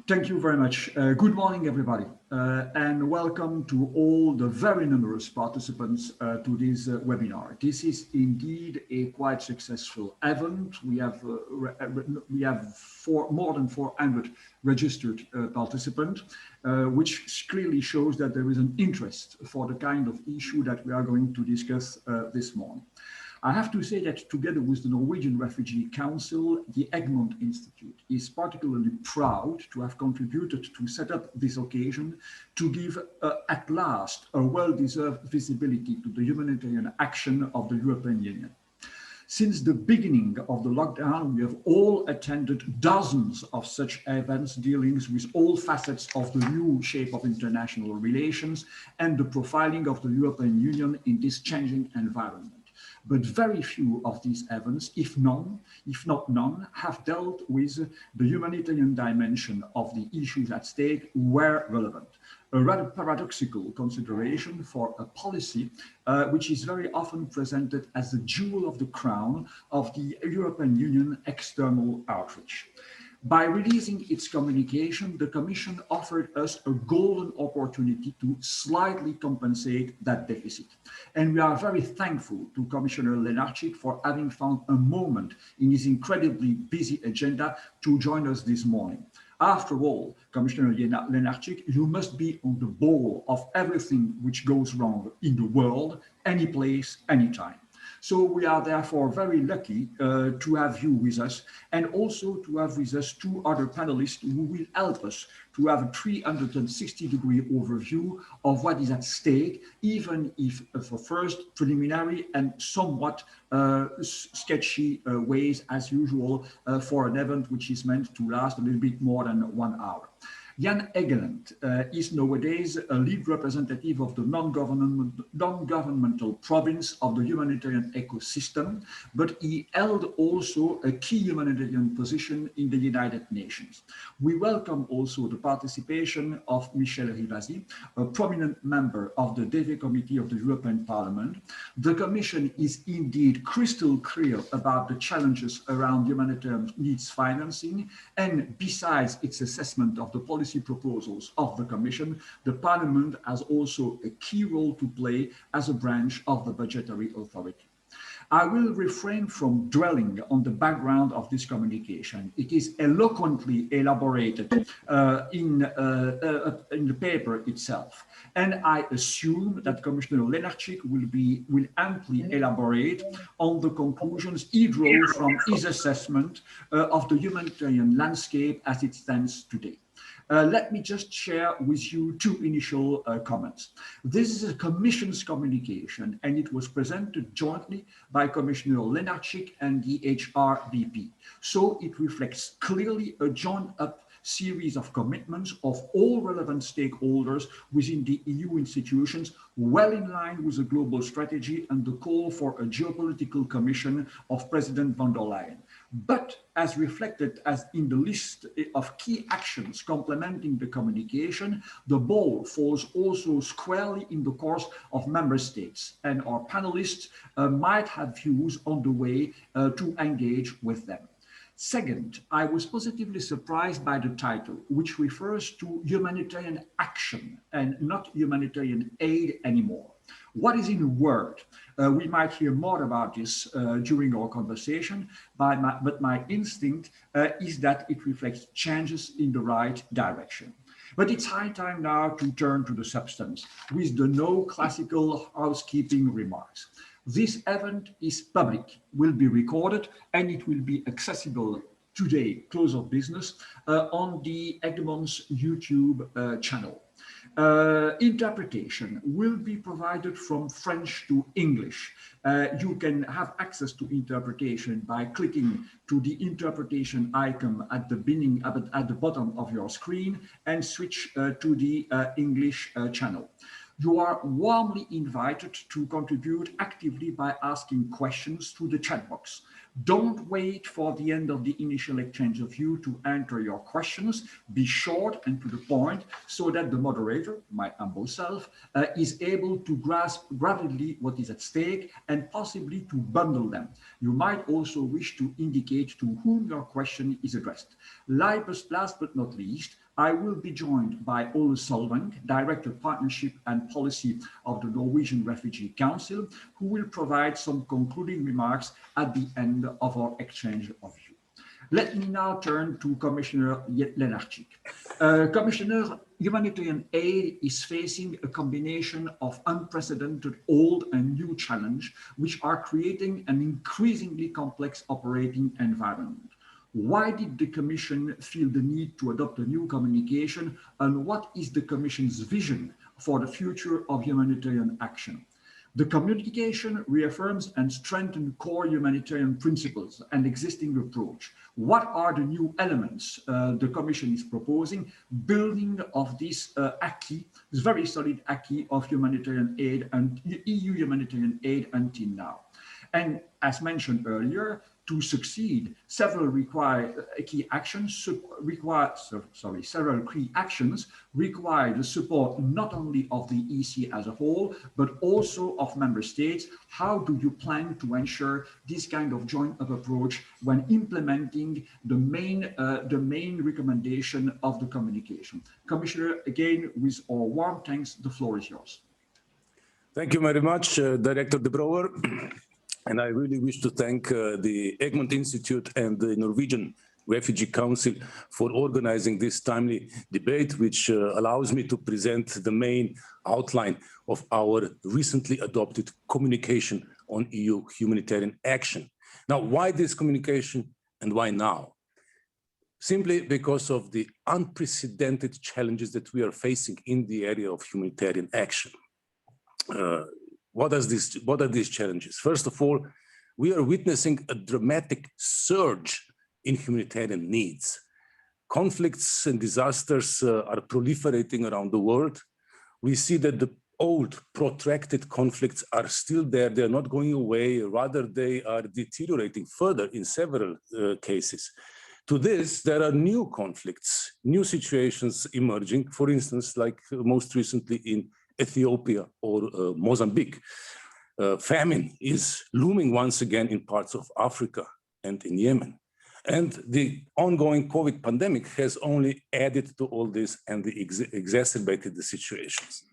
Thank you very much. Good morning, everybody, and welcome to all the very numerous participants to this webinar. This is indeed a quite successful event. We have more than 400 registered participants, which clearly shows that there is an interest for the kind of issue that we are going to discuss this morning. I have to say that together with the Norwegian Refugee Council, the Egmont Institute is particularly proud to have contributed to set up this occasion to give at last a well-deserved visibility to the humanitarian action of the European Union. Since the beginning of the lockdown, we have all attended dozens of such events dealing with all facets of the new shape of international relations and the profiling of the European Union in this changing environment. But very few of these events, if not none, have dealt with the humanitarian dimension of the issues at stake where relevant. A rather paradoxical consideration for a policy which is very often presented as the jewel of the crown of the European Union external outreach. By releasing its communication, the Commission offered us a golden opportunity to slightly compensate that deficit. And we are very thankful to Commissioner Lenarcic for having found a moment in his incredibly busy agenda to join us this morning. After all, Commissioner Lenarcic, you must be on the ball of everything which goes wrong in the world, any place, anytime. So we are therefore very lucky to have you with us, and also to have with us two other panelists who will help us to have a 360-degree overview of what is at stake, even if for first preliminary and somewhat sketchy ways as usual for an event which is meant to last a little bit more than 1 hour. Jan Egeland is nowadays a lead representative of the non-governmental province of the humanitarian ecosystem, but he held also a key humanitarian position in the United Nations. We welcome also the participation of Michèle Rivasi, a prominent member of the DEVE Committee of the European Parliament. The Commission is indeed crystal clear about the challenges around humanitarian needs financing, and besides its assessment of the policy proposals of the Commission, the Parliament has also a key role to play as a branch of the budgetary authority. I will refrain from dwelling on the background of this communication. It is eloquently elaborated in the paper itself. And I assume that Commissioner Lenarcic will amply elaborate on the conclusions he drew from his assessment of the humanitarian landscape as it stands today. Let me just share with you two initial comments. This is a Commission's communication, and it was presented jointly by Commissioner Lenarcic and the HRBP. So it reflects clearly a joined-up series of commitments of all relevant stakeholders within the EU institutions, well in line with the global strategy and the call for a geopolitical commission of President von der Leyen. But as reflected as in the list of key actions complementing the communication, the ball falls also squarely in the course of member states, and our panelists might have views on the way to engage with them. Second, I was positively surprised by the title, which refers to humanitarian action and not humanitarian aid anymore. What is in a word? We might hear more about this during our conversation, but my instinct is that it reflects changes in the right direction. But it's high time now to turn to the substance with the no classical housekeeping remarks. This event is public, will be recorded, and it will be accessible today, close of business, on the Egmont's YouTube channel. Interpretation will be provided from French to English. You can have access to interpretation by clicking to the interpretation icon at the bottom of your screen and switch to the English channel. You are warmly invited to contribute actively by asking questions through the chat box. Don't wait for the end of the initial exchange of view to enter your questions. Be short and to the point so that the moderator, my humble self, is able to grasp rapidly what is at stake and possibly to bundle them. You might also wish to indicate to whom your question is addressed. Last but not least, I will be joined by Ole Solvang, Director of Partnership and Policy of the Norwegian Refugee Council, who will provide some concluding remarks at the end of our exchange of views. Let me now turn to Commissioner Lenarcic. Commissioner, humanitarian aid is facing a combination of unprecedented old and new challenges, which are creating an increasingly complex operating environment. Why did the Commission feel the need to adopt a new communication, and what is the Commission's vision for the future of humanitarian action? The communication reaffirms and strengthens core humanitarian principles and existing approach. What are the new elements the Commission is proposing, building of this acquis, this very solid acquis of humanitarian aid and EU humanitarian aid until now? And as mentioned earlier, to succeed, several key actions require the support not only of the EC as a whole, but also of member states. How do you plan to ensure this kind of joint-up approach when implementing the main recommendation of the communication? Commissioner, again, with our warm thanks, the floor is yours. Thank you very much, Director de Brouwer. And I really wish to thank the Egmont Institute and the Norwegian Refugee Council for organizing this timely debate, which allows me to present the main outline of our recently adopted communication on EU humanitarian action. Now, why this communication and why now? Simply because of the unprecedented challenges that we are facing in the area of humanitarian action. What are these challenges? First of all, we are witnessing a dramatic surge in humanitarian needs. Conflicts and disasters are proliferating around the world. We see that the old protracted conflicts are still there. They're not going away, rather they are deteriorating further in several cases. To this, there are new conflicts, new situations emerging, for instance, like most recently in Ethiopia or Mozambique. Famine is looming once again in parts of Africa and in Yemen. And the ongoing COVID pandemic has only added to all this and exacerbated the situations.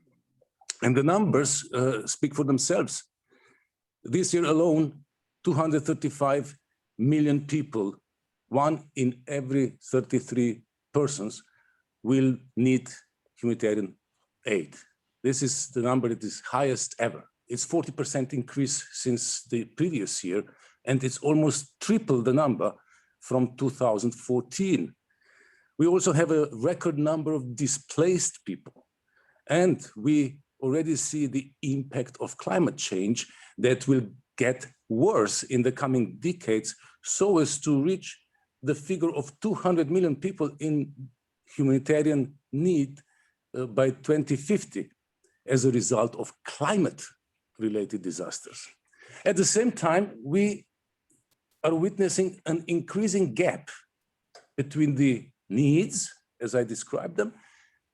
And the numbers speak for themselves. This year alone, 235 million people, 1 in every 33 persons, will need humanitarian aid. This is the number that is highest ever. It's 40% increase since the previous year, and it's almost triple the number from 2014. We also have a record number of displaced people, and we already see the impact of climate change that will get worse in the coming decades, so as to reach the figure of 200 million people in humanitarian need by 2050. As a result of climate-related disasters. At the same time, we are witnessing an increasing gap between the needs, as I described them,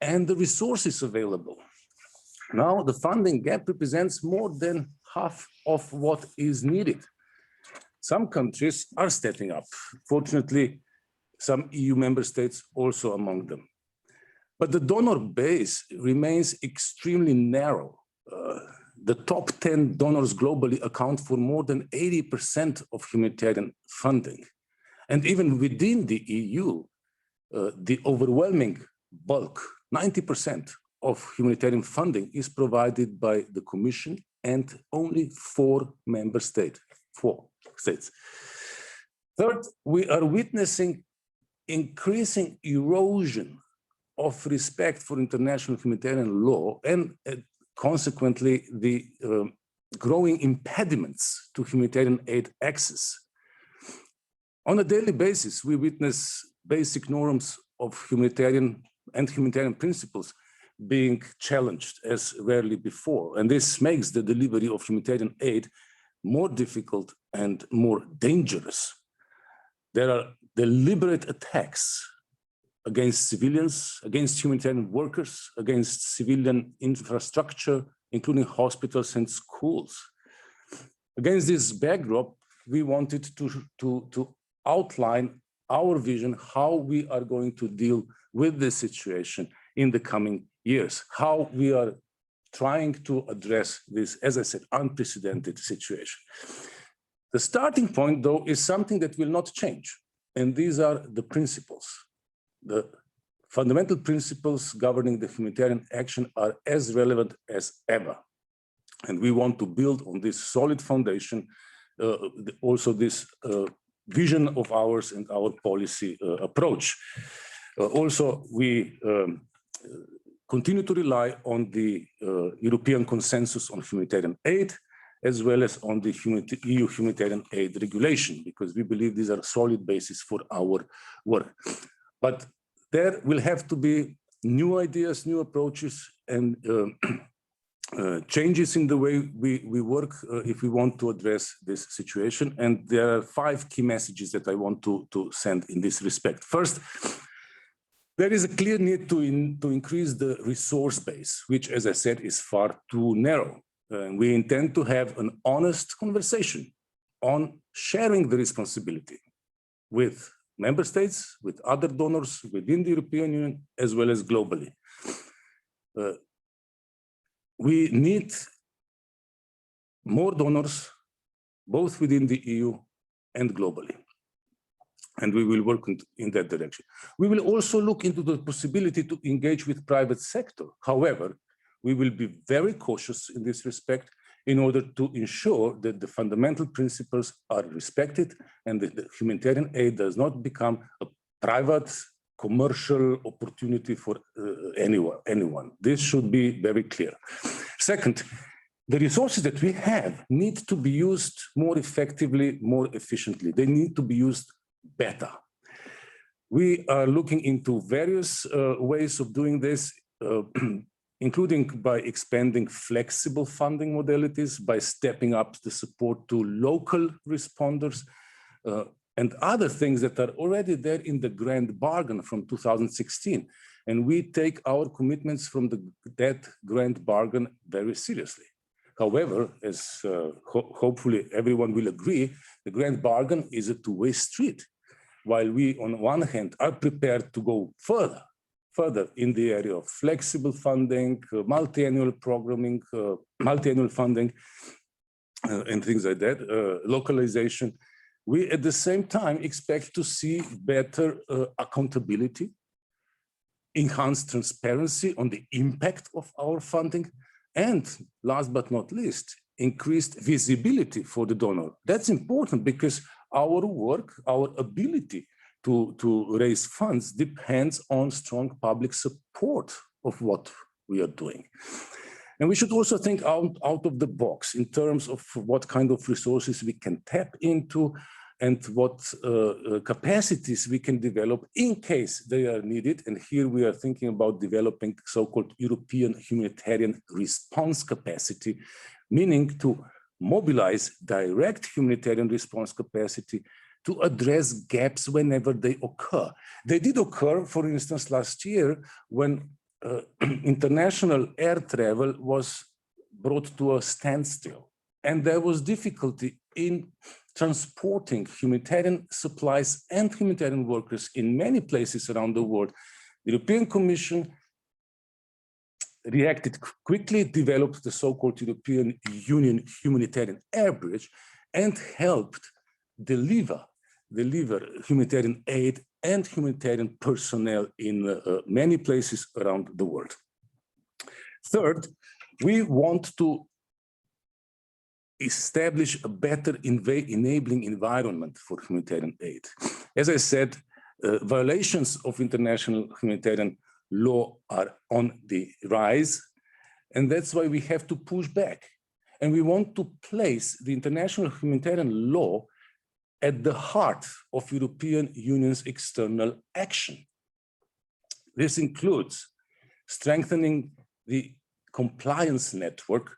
and the resources available. Now, the funding gap represents more than half of what is needed. Some countries are stepping up. Fortunately, some EU member states also among them. But the donor base remains extremely narrow. The top 10 donors globally account for more than 80% of humanitarian funding. And even within the EU, the overwhelming bulk, 90% of humanitarian funding is provided by the Commission and only 4 member states. 4 states. Third, we are witnessing increasing erosion of respect for international humanitarian law and consequently the growing impediments to humanitarian aid access. On a daily basis, we witness basic norms of humanitarian principles being challenged as rarely before. And this makes the delivery of humanitarian aid more difficult and more dangerous. There are deliberate attacks against civilians, against humanitarian workers, against civilian infrastructure, including hospitals and schools. Against this backdrop, we wanted to outline our vision, how we are going to deal with this situation in the coming years, how we are trying to address this, as I said, unprecedented situation. The starting point, though, is something that will not change, and these are the principles. The fundamental principles governing the humanitarian action are as relevant as ever. And we want to build on this solid foundation, also this vision of ours and our policy approach. Also, we continue to rely on the European consensus on humanitarian aid, as well as on the EU humanitarian aid regulation, because we believe these are a solid basis for our work. But there will have to be new ideas, new approaches, and changes in the way we work if we want to address this situation. And there are 5 key messages that I want to send in this respect. First, there is a clear need to increase the resource base, which, as I said, is far too narrow. We intend to have an honest conversation on sharing the responsibility with member states, with other donors within the European Union, as well as globally. We need more donors, both within the EU and globally. And we will work in that direction. We will also look into the possibility to engage with private sector. However, we will be very cautious in this respect in order to ensure that the fundamental principles are respected and that the humanitarian aid does not become a private commercial opportunity for anyone. This should be very clear. Second, the resources that we have need to be used more effectively, more efficiently. They need to be used better. We are looking into various ways of doing this, including by expanding flexible funding modalities, by stepping up the support to local responders, and other things that are already there in the grand bargain from 2016. And we take our commitments from that grand bargain very seriously. However, as hopefully everyone will agree, the grand bargain is a two-way street. While we, on one hand, are prepared to go further in the area of flexible funding, multi-annual programming, multi-annual funding, and things like that, localization, we at the same time expect to see better accountability, enhanced transparency on the impact of our funding, and last but not least, increased visibility for the donor. That's important because our work, our ability to raise funds depends on strong public support of what we are doing. And we should also think out of the box in terms of what kind of resources we can tap into and what capacities we can develop in case they are needed. And here we are thinking about developing so-called European humanitarian response capacity, meaning to mobilize direct humanitarian response capacity to address gaps whenever they occur. They did occur, for instance, last year when international air travel was brought to a standstill. And there was difficulty in transporting humanitarian supplies and humanitarian workers in many places around the world. The European Commission reacted quickly, developed the so-called European Union humanitarian air bridge, and helped deliver humanitarian aid and humanitarian personnel in many places around the world. Third, we want to establish a better enabling environment for humanitarian aid. As I said, violations of international humanitarian law are on the rise, and that's why we have to push back. And we want to place the international humanitarian law at the heart of European Union's external action. This includes strengthening the compliance network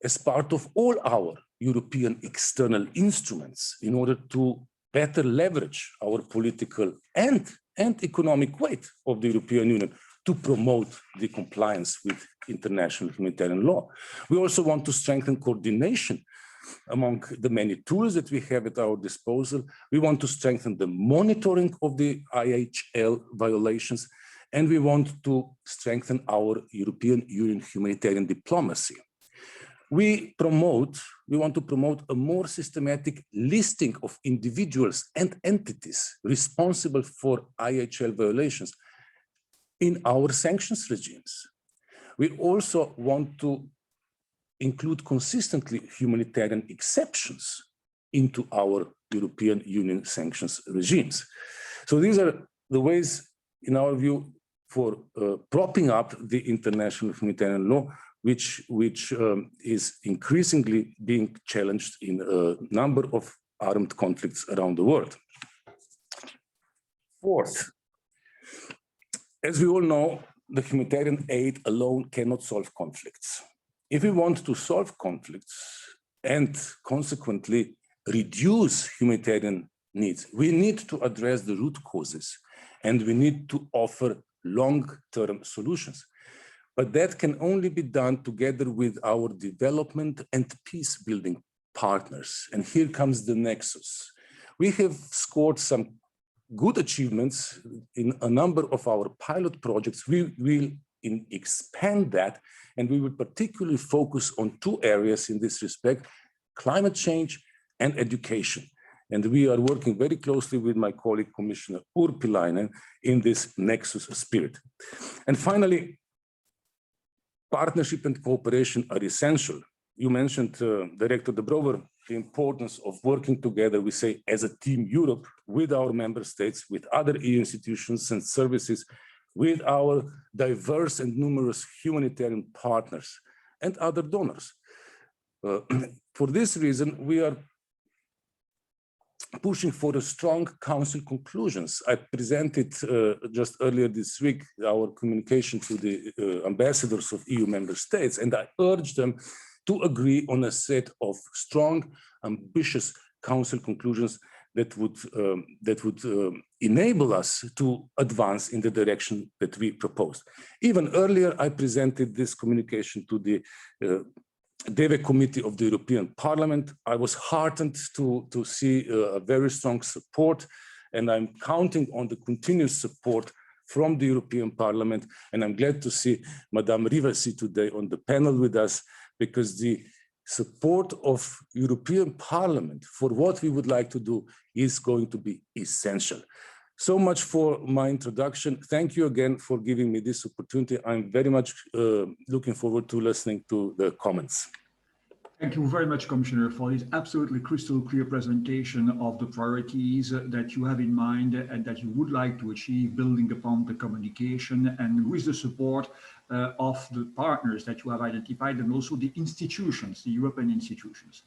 as part of all our European external instruments in order to better leverage our political and economic weight of the European Union to promote the compliance with international humanitarian law. We also want to strengthen coordination among the many tools that we have at our disposal. We want to strengthen the monitoring of the IHL violations, and we want to strengthen our European Union humanitarian diplomacy. We want to promote a more systematic listing of individuals and entities responsible for IHL violations in our sanctions regimes. We also want to include consistently humanitarian exceptions into our European Union sanctions regimes. So these are the ways, in our view, for propping up the international humanitarian law, which is increasingly being challenged in a number of armed conflicts around the world. Fourth, as we all know, the humanitarian aid alone cannot solve conflicts. If we want to solve conflicts and consequently reduce humanitarian needs, we need to address the root causes and we need to offer long-term solutions. But that can only be done together with our development and peace-building partners. And here comes the nexus. We have scored some good achievements in a number of our pilot projects. We will expand that, and we will particularly focus on two areas in this respect: climate change and education. And we are working very closely with my colleague, Commissioner Urpilainen, in this nexus spirit. And finally, partnership and cooperation are essential. You mentioned, Director de Brouwer, the importance of working together, we say, as a team Europe, with our member states, with other EU institutions and services, with our diverse and numerous humanitarian partners and other donors. For this reason, we are pushing for a strong Council conclusions. I presented just earlier this week our communication to the ambassadors of EU member states, and I urged them to agree on a set of strong, ambitious Council conclusions that would enable us to advance in the direction that we proposed. Even earlier, I presented this communication to the DEVE Committee of the European Parliament. I was heartened to see a very strong support, and I'm counting on the continuous support from the European Parliament. And I'm glad to see Madame Rivasi today on the panel with us, because the support of European Parliament for what we would like to do is going to be essential. So much for my introduction. Thank you again for giving me this opportunity. I'm very much looking forward to listening to the comments. Thank you very much, Commissioner, for this absolutely crystal clear presentation of the priorities that you have in mind and that you would like to achieve, building upon the communication and with the support of the partners that you have identified, and also the institutions, the European institutions.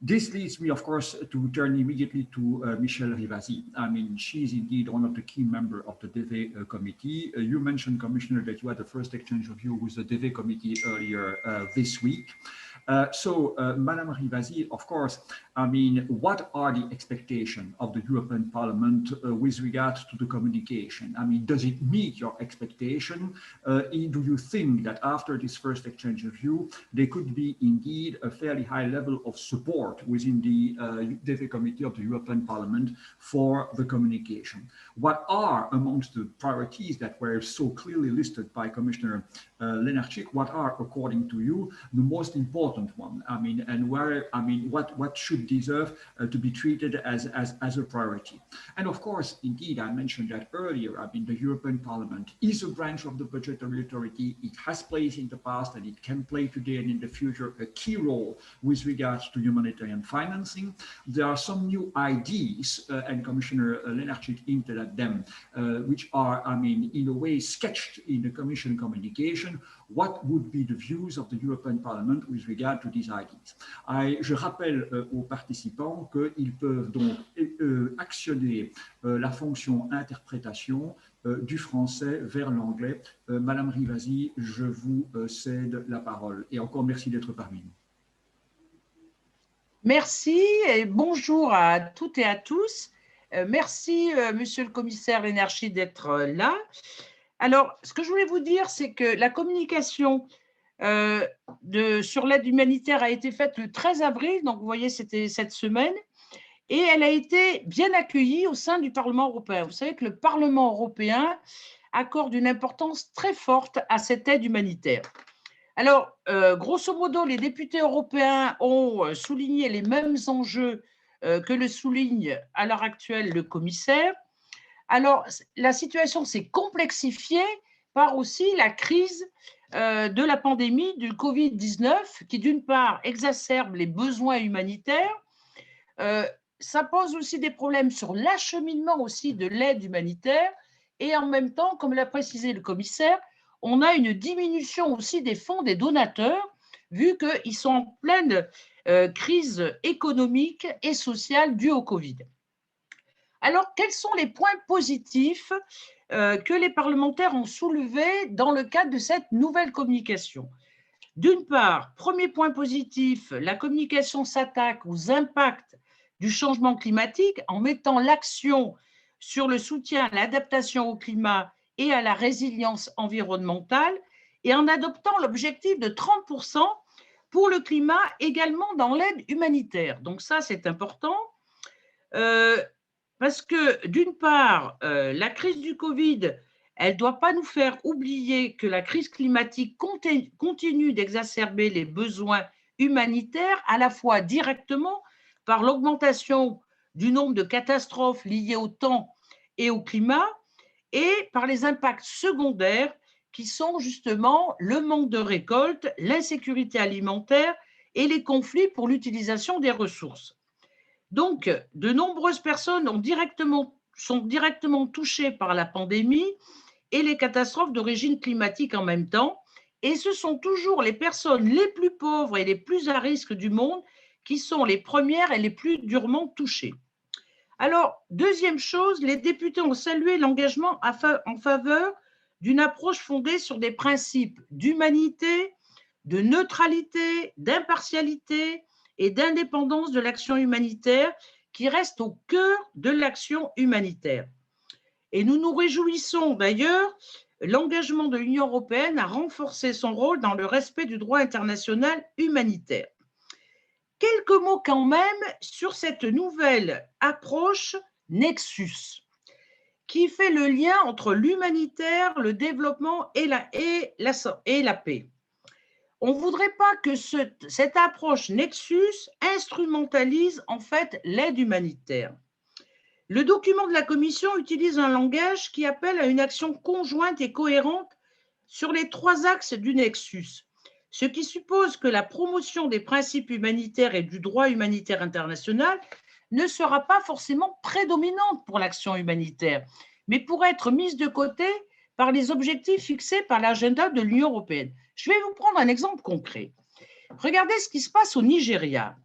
This leads me, of course, to turn immediately to Michèle Rivasi. I mean, she is indeed one of the key members of the DEVE committee. You mentioned, Commissioner, that you had the first exchange of view with the DEVE committee earlier this week. Madame Rivasi, of course, I mean, what are the expectations of the European Parliament with regard to the communication? I mean, does it meet your expectation? Do you think that after this first exchange of view, there could be indeed a fairly high level of support within the DEVE Committee of the European Parliament for the communication? What are, amongst the priorities that were so clearly listed by Commissioner Lenarcic, what are, according to you, the most important one? I mean, and where, I mean, what should deserve to be treated as a priority? And of course, indeed, I mentioned that earlier. I mean, the European Parliament is a branch of the budgetary authority. It has played in the past, and it can play today and in the future a key role with regards to humanitarian financing. There are some new ideas, and Commissioner Lenarcic hinted at them, which are, I mean, in a way sketched in the Commission communication. What would be the views of the European Parliament with regard to these ideas? Je rappelle aux participants qu'ils peuvent donc actionner la fonction interprétation du français vers l'anglais. Madame Rivasi, je vous cède la parole. Et encore merci d'être parmi nous. Merci et bonjour à toutes et à tous. Merci, monsieur le commissaire Lenarcic, d'être là. Alors, ce que je voulais vous dire, c'est que la communication sur l'aide humanitaire a été faite le 13 avril, donc vous voyez, c'était cette semaine, et elle a été bien accueillie au sein du Parlement européen. Vous savez que le Parlement européen accorde une importance très forte à cette aide humanitaire. Alors, grosso modo, les députés européens ont souligné les mêmes enjeux que le souligne à l'heure actuelle le commissaire. Alors, la situation s'est complexifiée par aussi la crise de la pandémie du Covid-19 qui, d'une part, exacerbe les besoins humanitaires. Ça pose aussi des problèmes sur l'acheminement aussi de l'aide humanitaire et en même temps, comme l'a précisé le commissaire, on a une diminution aussi des fonds des donateurs vu qu'ils sont en pleine crise économique et sociale due au Covid. Alors, quels sont les points positifs que les parlementaires ont soulevés dans le cadre de cette nouvelle communication? D'une part, premier point positif, la communication s'attaque aux impacts du changement climatique en mettant l'action sur le soutien à l'adaptation au climat et à la résilience environnementale et en adoptant l'objectif de 30% pour le climat également dans l'aide humanitaire. Donc ça, c'est important parce que d'une part, la crise du Covid, elle ne doit pas nous faire oublier que la crise climatique continue d'exacerber les besoins humanitaires, à la fois directement par l'augmentation du nombre de catastrophes liées au temps et au climat, et par les impacts secondaires qui sont justement le manque de récolte, l'insécurité alimentaire et les conflits pour l'utilisation des ressources. Donc, de nombreuses personnes sont directement touchées par la pandémie et les catastrophes d'origine climatique en même temps, et ce sont toujours les personnes les plus pauvres et les plus à risque du monde qui sont les premières et les plus durement touchées. Alors, deuxième chose, les députés ont salué l'engagement en faveur d'une approche fondée sur des principes d'humanité, de neutralité, d'impartialité et d'indépendance de l'action humanitaire qui reste au cœur de l'action humanitaire. Et nous nous réjouissons d'ailleurs l'engagement de l'Union européenne à renforcer son rôle dans le respect du droit international humanitaire. Quelques mots quand même sur cette nouvelle approche Nexus, qui fait le lien entre l'humanitaire, le développement et la paix. On ne voudrait pas que cette approche Nexus instrumentalise en fait l'aide humanitaire. Le document de la Commission utilise un langage qui appelle à une action conjointe et cohérente sur les 3 axes du Nexus, ce qui suppose que la promotion des principes humanitaires et du droit humanitaire international ne sera pas forcément prédominante pour l'action humanitaire, mais pourrait être mise de côté par les objectifs fixés par l'agenda de l'Union européenne. Je vais vous prendre un exemple concret. Regardez ce qui se passe au Nigeria.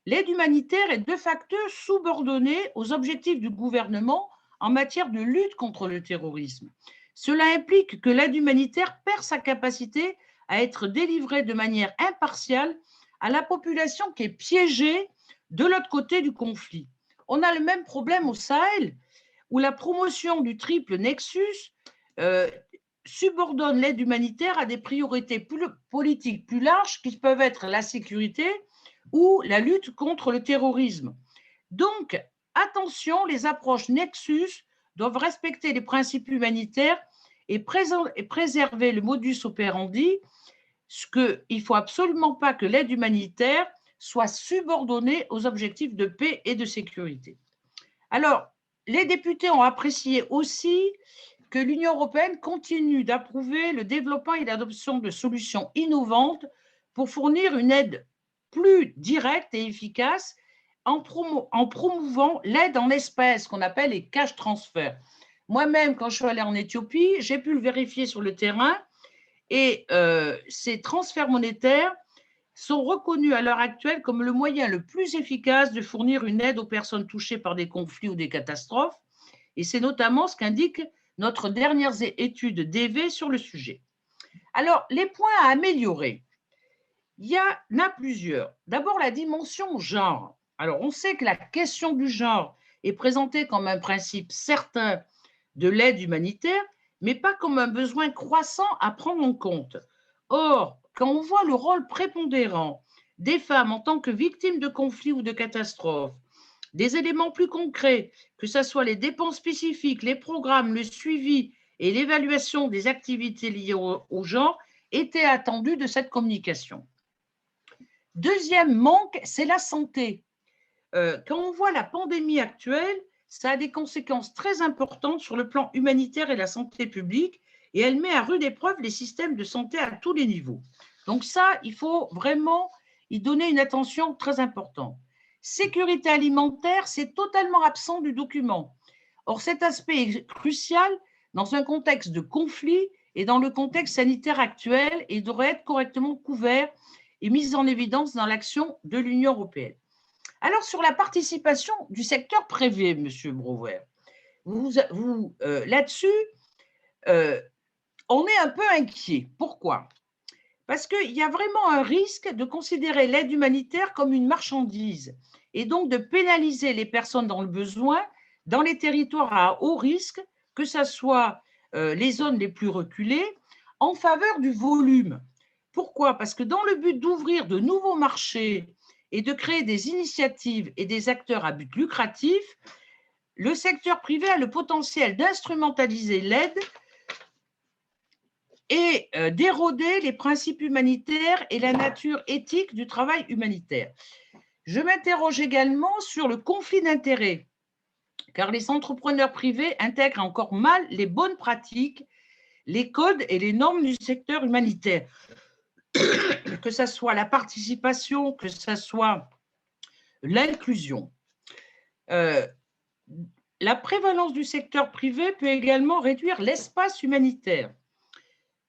L'aide humanitaire est de facto subordonnée aux objectifs du gouvernement en matière de lutte contre le terrorisme. Cela implique que l'aide humanitaire perd sa capacité à être délivrée de manière impartiale à la population qui est piégée de l'autre côté du conflit. On a le même problème au Sahel, où la promotion du triple Nexus subordonne l'aide humanitaire à des priorités politiques plus larges qui peuvent être la sécurité ou la lutte contre le terrorisme. Donc, attention, les approches Nexus doivent respecter les principes humanitaires et préserver le modus operandi, il ne faut absolument pas que l'aide humanitaire soit subordonnée aux objectifs de paix et de sécurité. Alors, les députés ont apprécié aussi que l'Union européenne continue d'approuver le développement et l'adoption de solutions innovantes pour fournir une aide plus directe et efficace en promouvant l'aide en espèces qu'on appelle les cash transferts. Moi-même, quand je suis allée en Éthiopie, j'ai pu le vérifier sur le terrain et ces transferts monétaires sont reconnus à l'heure actuelle comme le moyen le plus efficace de fournir une aide aux personnes touchées par des conflits ou des catastrophes. Et c'est notamment ce qu'indique notre dernière étude DV sur le sujet. Alors, les points à améliorer. Il y en a plusieurs. D'abord, la dimension genre. Alors, on sait que la question du genre est présentée comme un principe certain de l'aide humanitaire, mais pas comme un besoin croissant à prendre en compte. Or, quand on voit le rôle prépondérant des femmes en tant que victimes de conflits ou de catastrophes, des éléments plus concrets, que ce soit les dépenses spécifiques, les programmes, le suivi et l'évaluation des activités liées au genre, étaient attendus de cette communication. Deuxième manque, c'est la santé. Quand on voit la pandémie actuelle, ça a des conséquences très importantes sur le plan humanitaire et la santé publique, et elle met à rude épreuve les systèmes de santé à tous les niveaux. Donc ça, il faut vraiment y donner une attention très importante. Sécurité alimentaire, c'est totalement absent du document. Or, cet aspect est crucial dans un contexte de conflit et dans le contexte sanitaire actuel et devrait être correctement couvert et mis en évidence dans l'action de l'Union européenne. Alors, sur la participation du secteur privé, M. Brouwer, là-dessus, on est un peu inquiet. Pourquoi? Parce qu'il y a vraiment un risque de considérer l'aide humanitaire comme une marchandise et donc de pénaliser les personnes dans le besoin dans les territoires à haut risque, que ce soit les zones les plus reculées, en faveur du volume. Pourquoi? Parce que dans le but d'ouvrir de nouveaux marchés et de créer des initiatives et des acteurs à but lucratif, le secteur privé a le potentiel d'instrumentaliser l'aide et d'éroder les principes humanitaires et la nature éthique du travail humanitaire. Je m'interroge également sur le conflit d'intérêts, car les entrepreneurs privés intègrent encore mal les bonnes pratiques, les codes et les normes du secteur humanitaire, que ce soit la participation, que ce soit l'inclusion. La prévalence du secteur privé peut également réduire l'espace humanitaire,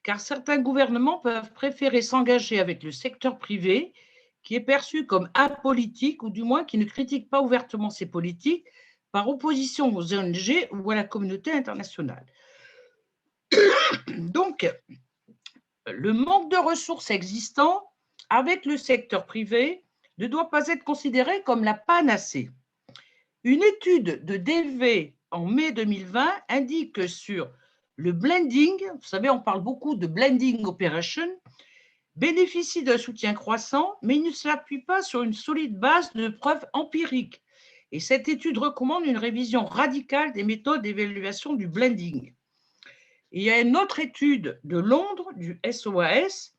car certains gouvernements peuvent préférer s'engager avec le secteur privé, qui est perçu comme apolitique, ou du moins qui ne critique pas ouvertement ses politiques, par opposition aux ONG ou à la communauté internationale. Donc, le manque de ressources existant avec le secteur privé ne doit pas être considéré comme la panacée. Une étude de DV en mai 2020 indique que sur le blending, vous savez, on parle beaucoup de blending operation, bénéficie d'un soutien croissant, mais il ne s'appuie pas sur une solide base de preuves empiriques. Et cette étude recommande une révision radicale des méthodes d'évaluation du blending. Et il y a une autre étude de Londres, du SOAS,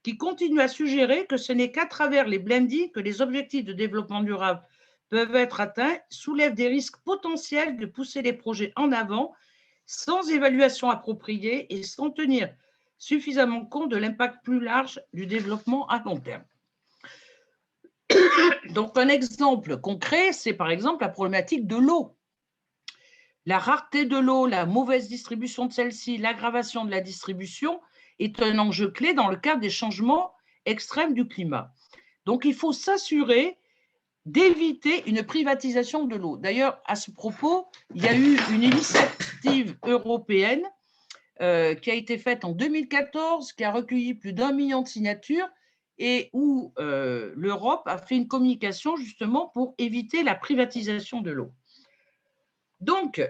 qui continue à suggérer que ce n'est qu'à travers les blendings que les objectifs de développement durable peuvent être atteints, soulèvent des risques potentiels de pousser les projets en avant sans évaluation appropriée et sans tenir suffisamment compte de l'impact plus large du développement à long terme. Donc, un exemple concret, c'est par exemple la problématique de l'eau. La rareté de l'eau, la mauvaise distribution de celle-ci, l'aggravation de la distribution est un enjeu clé dans le cadre des changements extrêmes du climat. Donc, il faut s'assurer d'éviter une privatisation de l'eau. D'ailleurs, à ce propos, il y a eu une initiative européenne qui a été faite en 2014, qui a recueilli plus d'1 million de signatures et où l'Europe a fait une communication justement pour éviter la privatisation de l'eau. Donc,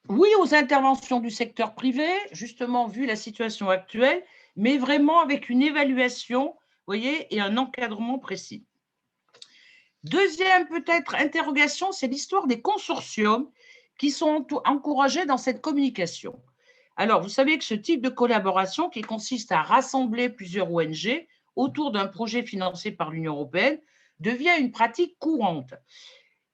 oui aux interventions du secteur privé, justement vu la situation actuelle, mais vraiment avec une évaluation, vous voyez, et un encadrement précis. Deuxième peut-être interrogation, c'est l'histoire des consortiums qui sont encouragés dans cette communication. Alors, vous savez que ce type de collaboration qui consiste à rassembler plusieurs ONG autour d'un projet financé par l'Union européenne devient une pratique courante.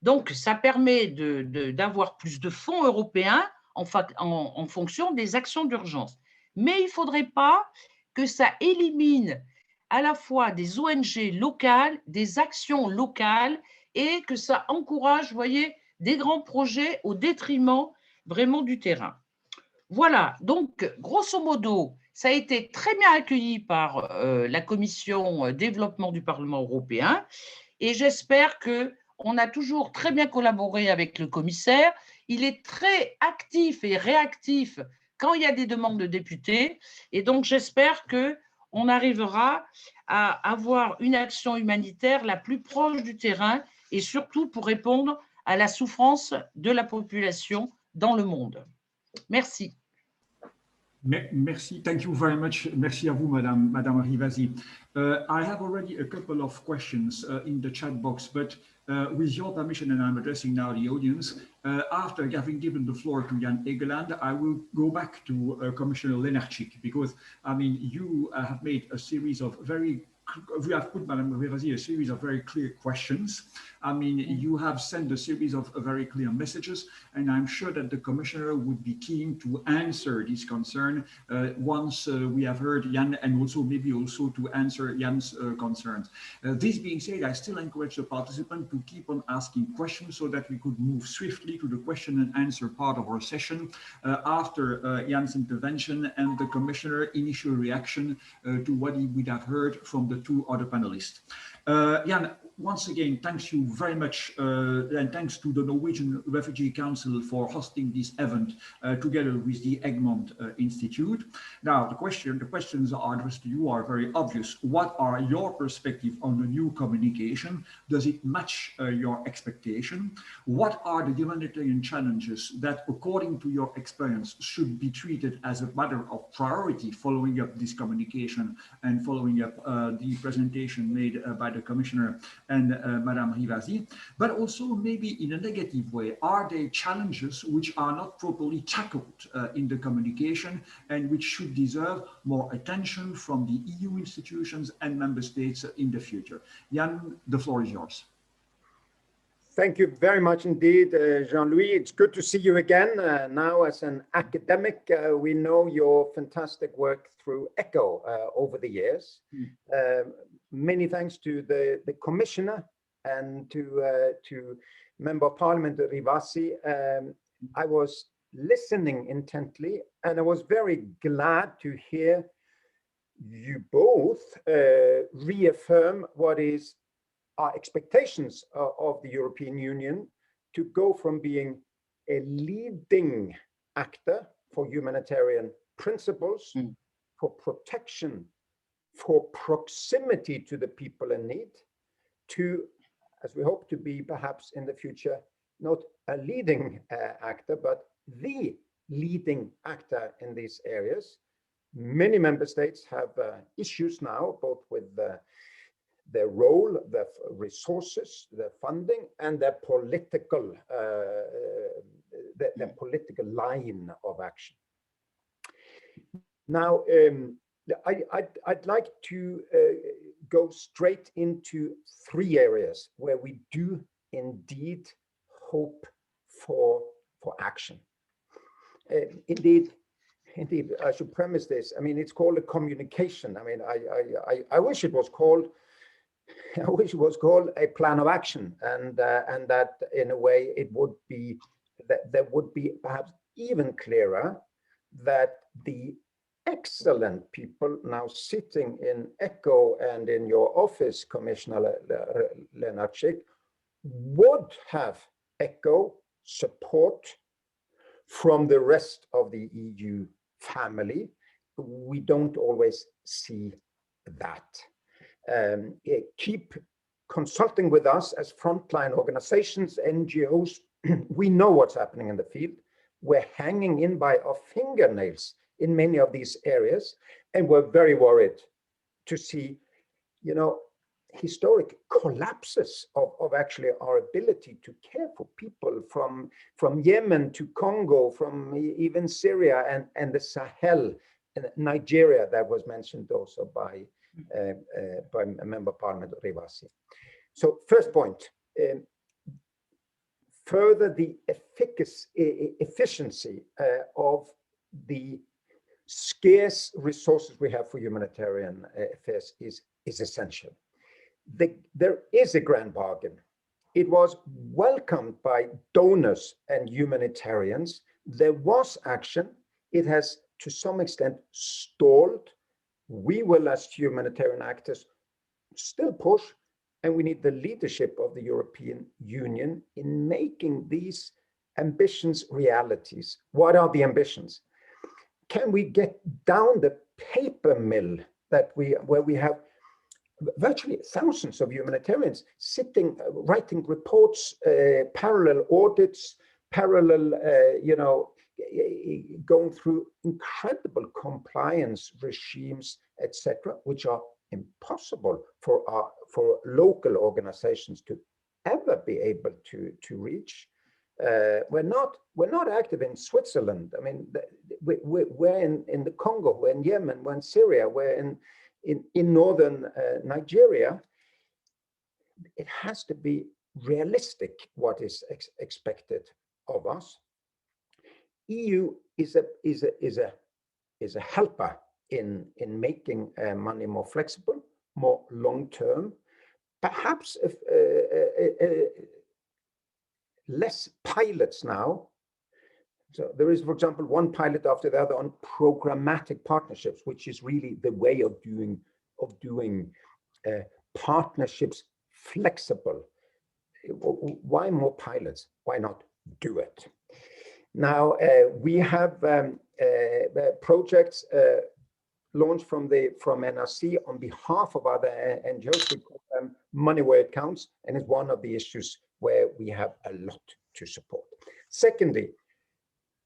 Donc, ça permet d'avoir plus de fonds européens en fonction des actions d'urgence. Mais il ne faudrait pas que ça élimine à la fois des ONG locales, des actions locales et que ça encourage, vous voyez, des grands projets au détriment vraiment du terrain. Voilà, donc grosso modo, ça a été très bien accueilli par la Commission développement du Parlement européen et j'espère qu'on a toujours très bien collaboré avec le commissaire. Il est très actif et réactif quand il y a des demandes de députés et donc j'espère qu'on on arrivera à avoir une action humanitaire la plus proche du terrain et surtout pour répondre à la souffrance de la population dans le monde. Merci. Merci. Thank you very much. Merci à vous, Madame Rivasi. I have already a couple of questions in the chat box, but with your permission, and I'm addressing now the audience, after having given the floor to Jan Egeland, I will go back to Commissioner Lenarcic, because, I mean, you have made a series of we have put, Madame Rivasi, a series of very clear questions. I mean, you have sent a series of very clear messages, and I'm sure that the Commissioner would be keen to answer this concern once we have heard Jan, and also maybe also to answer Jan's concerns. This being said, I still encourage the participant to keep on asking questions so that we could move swiftly to the question and answer part of our session after Jan's intervention and the Commissioner initial reaction to what he would have heard from the two other panelists. Jan, once again, thanks you very much, and thanks to the Norwegian Refugee Council for hosting this event together with the Egmont Institute. Now, the questions are addressed to you are very obvious. What are your perspectives on the new communication? Does it match your expectation? What are the humanitarian challenges that, according to your experience, should be treated as a matter of priority following up this communication and following up the presentation made by the Commissioner and Madame Rivasi, but also maybe in a negative way, are there challenges which are not properly tackled in the communication and which should deserve more attention from the EU institutions and member states in the future? Jan, the floor is yours. Thank you very much indeed, Jean-Louis. It's good to see you again. Now as an academic, we know your fantastic work through ECHO over the years. Many thanks to the Commissioner and to Member of Parliament Rivasi. I was listening intently, and I was very glad to hear you both reaffirm what is our expectations of the European Union to go from being a leading actor for humanitarian principles, for protection, for proximity to the people in need, to, as we hope to be perhaps in the future, not a leading actor, but the leading actor in these areas. Many member states have issues now, both with their role, their resources, their funding, and their political line of action. Now, I'd like to go straight into three areas where we do indeed hope for action. Indeed, I should premise this. I mean, it's called a communication. I mean, I wish it was called a plan of action, and that in a way it would be that would be perhaps even clearer that the excellent people now sitting in ECHO and in your office, Commissioner Lenarcic, would have ECHO support from the rest of the EU family. We don't always see that. Keep consulting with us as frontline organizations, NGOs. We know what's happening in the field. We're hanging in by our fingernails in many of these areas, and we're very worried to see, you know, historic collapses of actually our ability to care for people from Yemen to Congo, from even Syria and the Sahel, and Nigeria, that was mentioned also by a Member of Parliament Rivasi. So first point, further the efficiency of the scarce resources we have for humanitarian affairs is essential. There is a grand bargain. It was welcomed by donors and humanitarians. There was action. It has to some extent stalled. We will, as humanitarian actors, still push, and we need the leadership of the European Union in making these ambitions realities. What are the ambitions? Can we get down the paper mill where we have virtually thousands of humanitarians sitting, writing reports, parallel audits, parallel, going through incredible compliance regimes, etc., which are impossible for local organizations to ever be able to reach. We're not active in Switzerland. I mean, we're in the Congo, we're in Yemen, we're in Syria, we're in northern Nigeria. It has to be realistic what is expected of us. EU is a helper in making money more flexible, more long-term, perhaps less pilots now. So there is, for example, one pilot after the other on programmatic partnerships, which is really the way of doing partnerships flexible. Why more pilots? Why not do it? Now we have projects launched from NRC on behalf of other NGOs. We call them money where it counts, and it's one of the issues where we have a lot to support. Secondly,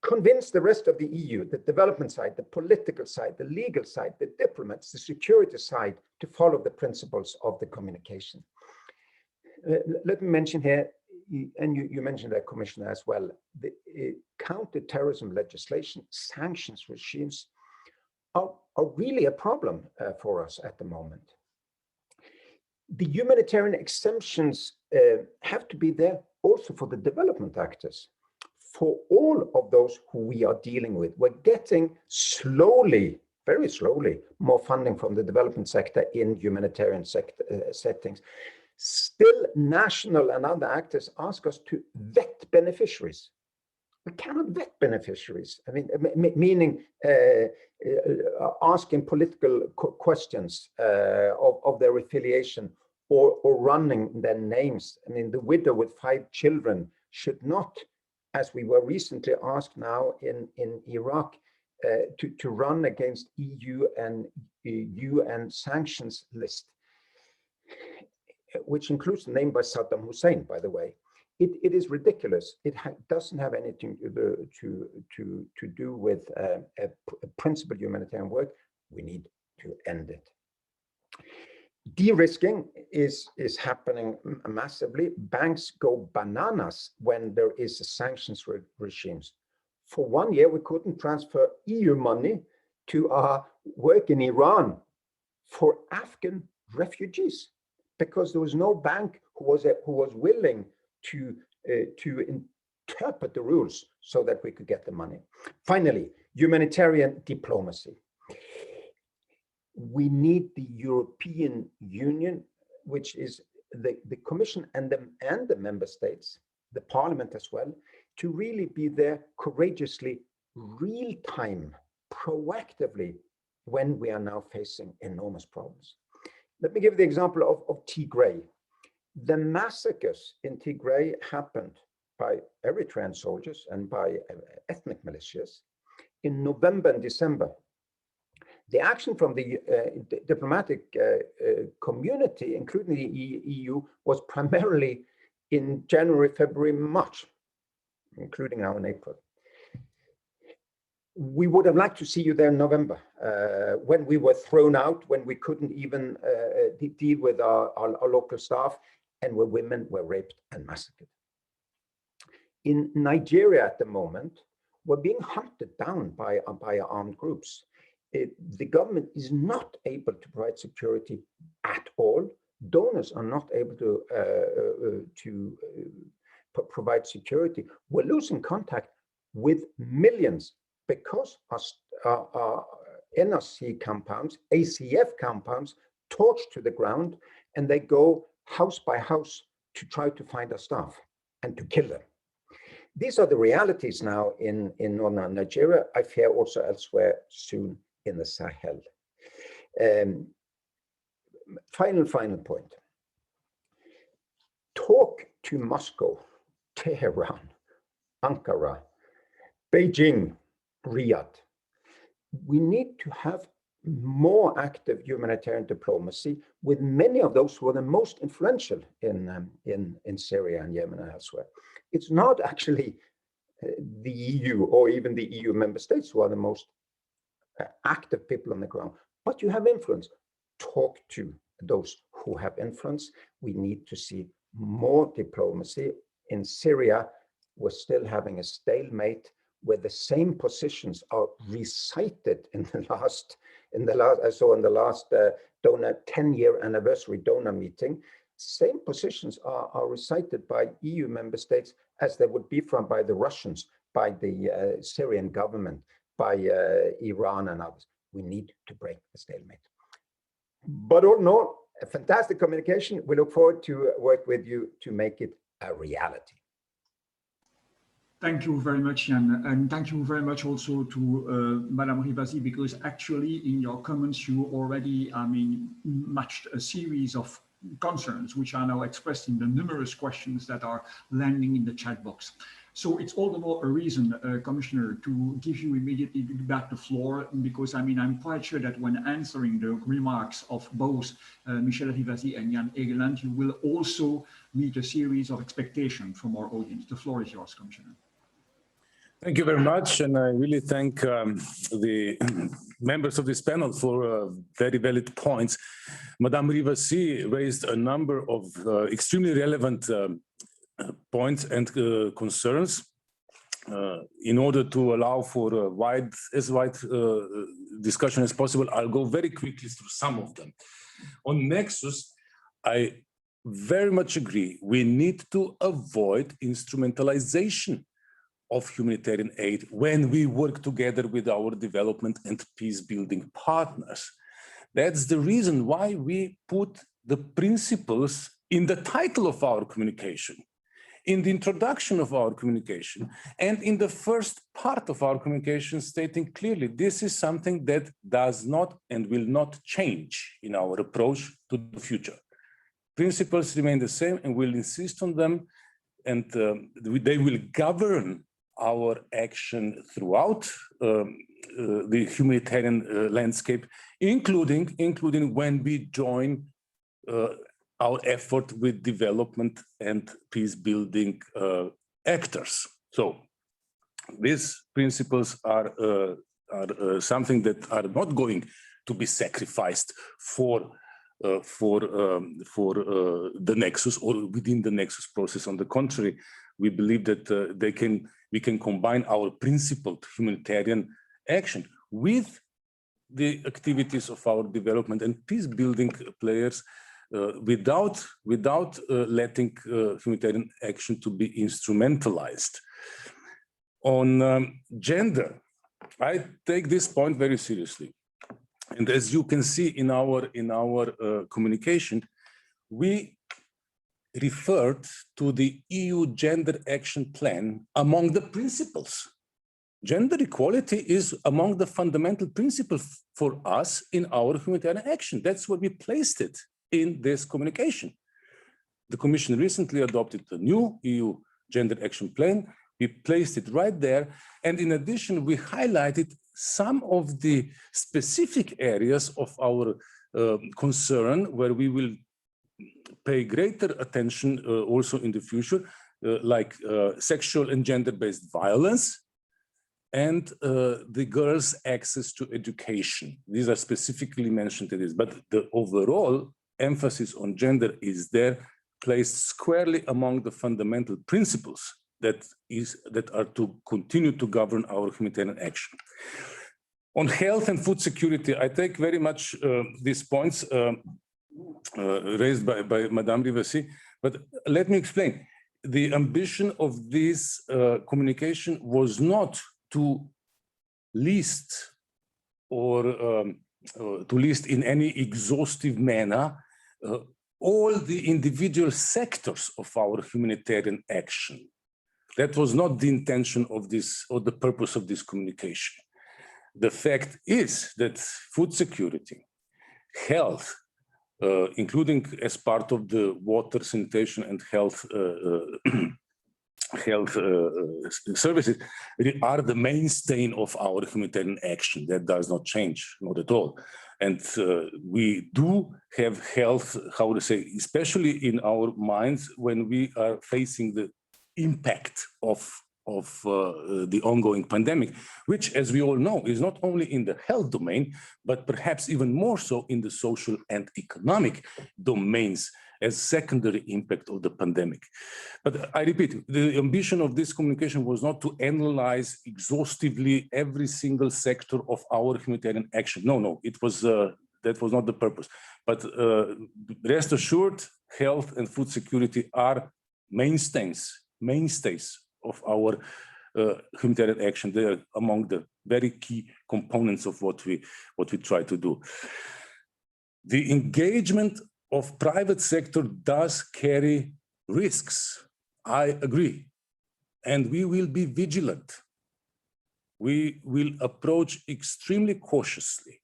convince the rest of the EU, the development side, the political side, the legal side, the diplomats, the security side, to follow the principles of the communication. Let me mention here, and you mentioned that, Commissioner, as well, the counter-terrorism legislation, sanctions regimes are really a problem for us at the moment. The humanitarian exemptions have to be there also for the development actors, for all of those who we are dealing with. We're getting slowly, very slowly, more funding from the development sector in humanitarian settings. Still, national and other actors ask us to vet beneficiaries. We cannot vet beneficiaries. I mean, meaning asking political questions of their affiliation or running their names. I mean, the widow with 5 children should not, as we were recently asked now in Iraq, to run against EU and UN sanctions list, which includes the name by Saddam Hussein, by the way. It is ridiculous. It doesn't have anything to do with a principled humanitarian work. We need to end it. De-risking is happening massively. Banks go bananas when there is a sanctions regimes. For 1 year, we couldn't transfer EU money to our work in Iran for Afghan refugees because there was no bank who was willing to interpret the rules so that we could get the money. Finally, humanitarian diplomacy. We need the European Union, which is the Commission and the member states, the Parliament as well, to really be there courageously, real-time, proactively, when we are now facing enormous problems. Let me give the example of Tigray. The massacres in Tigray happened by Eritrean soldiers and by ethnic militias in November and December. The action from the diplomatic community, including the EU, was primarily in January, February, March, including now in April. We would have liked to see you there in November, when we were thrown out, when we couldn't even deal with our local staff, and where women were raped and massacred. In Nigeria at the moment, we're being hunted down by armed groups. The government is not able to provide security at all. Donors are not able to provide security. We're losing contact with millions because our NRC compounds, ACF compounds, torched to the ground, and they go house by house to try to find our staff and to kill them. These are the realities now in northern Nigeria. I fear also elsewhere soon in the Sahel. Final point. Talk to Moscow, Tehran, Ankara, Beijing, Riyadh. We need to have more active humanitarian diplomacy with many of those who are the most influential in Syria and Yemen and elsewhere. It's not actually the EU or even the EU member states who are the most active people on the ground, but you have influence. Talk to those who have influence. We need to see more diplomacy. In Syria, we're still having a stalemate where the same positions are recited in the last I saw in the last donor 10-year anniversary donor meeting. Same positions are recited by EU member states as they would be by the Russians, by the Syrian government, by Iran and others. We need to break the stalemate. But all in all, a fantastic communication. We look forward to work with you to make it a reality. Thank you very much, Jan, and thank you very much also to Madame Rivasi, because actually in your comments you already, matched a series of concerns which are now expressed in the numerous questions that are landing in the chat box. So it's all the more a reason, Commissioner, to give you immediately back the floor, because I'm quite sure that when answering the remarks of both Michèle Rivasi and Jan Egeland, you will also meet a series of expectations from our audience. The floor is yours, Commissioner. Thank you very much, and I really thank the members of this panel for very valid points. Madame Rivasi raised a number of extremely relevant points and concerns in order to allow for a as wide discussion as possible. I'll go very quickly through some of them. On Nexus, I very much agree. We need to avoid instrumentalization of humanitarian aid when we work together with our development and peace-building partners. That's the reason why we put the principles in the title of our communication, in the introduction of our communication, and in the first part of our communication, stating clearly this is something that does not and will not change in our approach to the future. Principles remain the same, and we'll insist on them, and they will govern our action throughout the humanitarian landscape, including when we join our effort with development and peace-building actors. So these principles are something that are not going to be sacrificed for the Nexus or within the Nexus process. On the contrary, we believe that we can combine our principled humanitarian action with the activities of our development and peace-building players without letting humanitarian action to be instrumentalized. On gender, I take this point very seriously. And as you can see in our communication, we referred to the EU Gender Action Plan among the principles. Gender equality is among the fundamental principles for us in our humanitarian action. That's where we placed it in this communication. The Commission recently adopted the new EU Gender Action Plan. We placed it right there. And in addition, we highlighted some of the specific areas of our concern where we will pay greater attention also in the future, like sexual and gender-based violence and the girls' access to education. These are specifically mentioned in this, but the overall emphasis on gender is there, placed squarely among the fundamental principles that are to continue to govern our humanitarian action. On health and food security, I take very much these points raised by Madame Rivasi, but let me explain. The ambition of this communication was not to list or to list in any exhaustive manner all the individual sectors of our humanitarian action. That was not the intention of this or the purpose of this communication. The fact is that food security, health, including as part of the water, sanitation, and health health services are the mainstay of our humanitarian action. That does not change, not at all. And we do have health, how to say, especially in our minds when we are facing the impact of the ongoing pandemic, which, as we all know, is not only in the health domain, but perhaps even more so in the social and economic domains as secondary impact of the pandemic. But I repeat, the ambition of this communication was not to analyze exhaustively every single sector of our humanitarian action. No, it was that was not the purpose. But rest assured, health and food security are mainstays of our humanitarian action. They are among the very key components of what we try to do. The engagement of private sector does carry risks. I agree. And we will be vigilant. We will approach extremely cautiously.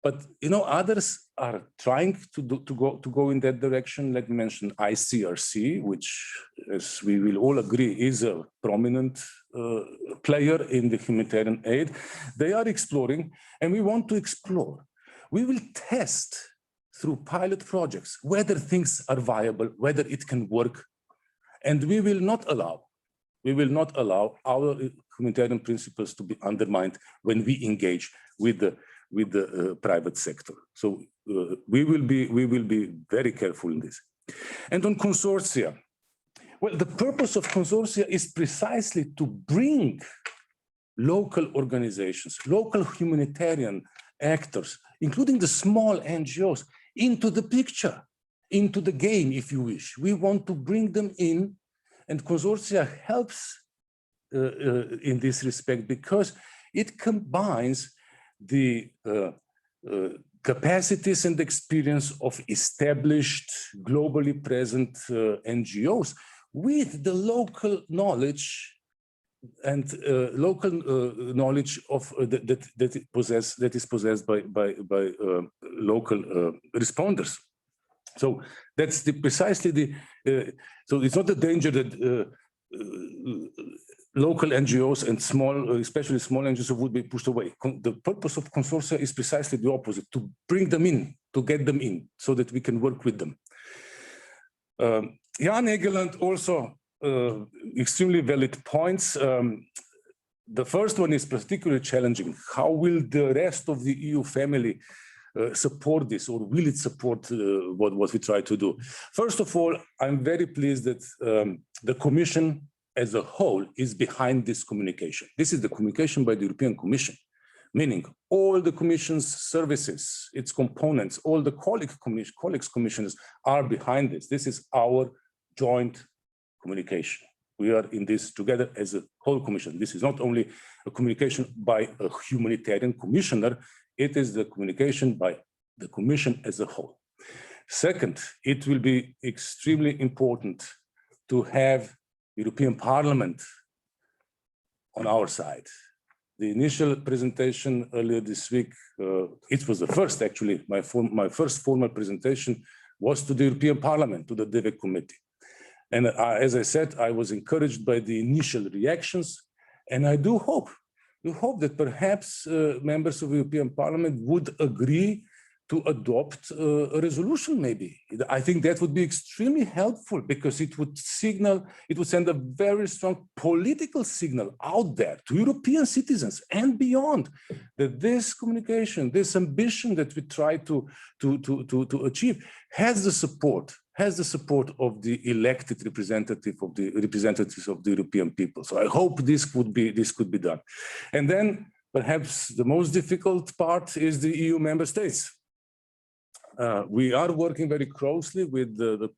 But others are trying to go in that direction. Let me mention Icrc, which, as we will all agree, is a prominent player in the humanitarian aid. They are exploring, and we want to explore. We will test through pilot projects whether things are viable, whether it can work, and we will not allow our humanitarian principles to be undermined when we engage with the private sector. So we will be very careful in this. And on consortia, well, the purpose of consortia is precisely to bring local organizations, local humanitarian actors, including the small NGOs, into the picture, into the game, if you wish. We want to bring them in, and consortia helps in this respect because it combines the capacities and experience of established, globally present NGOs with the local knowledge and local knowledge of that is possessed by local responders. So that's precisely the. So it's not the danger that local NGOs and especially small NGOs would be pushed away. The purpose of consortia is precisely the opposite: to bring them in, to get them in, so that we can work with them. Jan Egeland also. Extremely valid points. The first one is particularly challenging. How will the rest of the EU family support this, or will it support what we try to do? First of all, I'm very pleased that the Commission as a whole is behind this communication. This is the communication by the European Commission, meaning all the Commission's services, its components, all the colleagues commissioners are behind this. This is our joint communication. We are in this together as a whole commission. This is not only a communication by a humanitarian commissioner, it is the communication by the Commission as a whole. Second, it will be extremely important to have European Parliament on our side. The initial presentation earlier this week, it was the first actually, my first formal presentation was to the European Parliament, to the DEVE committee. And as I said, I was encouraged by the initial reactions, and I do hope that perhaps members of the European Parliament would agree to adopt a resolution maybe. I think that would be extremely helpful because it would send a very strong political signal out there to European citizens and beyond that this communication, this ambition that we try to achieve has the support of the elected representatives of the European people. So I hope this could be done. And then perhaps the most difficult part is the EU member states. We are working very closely with the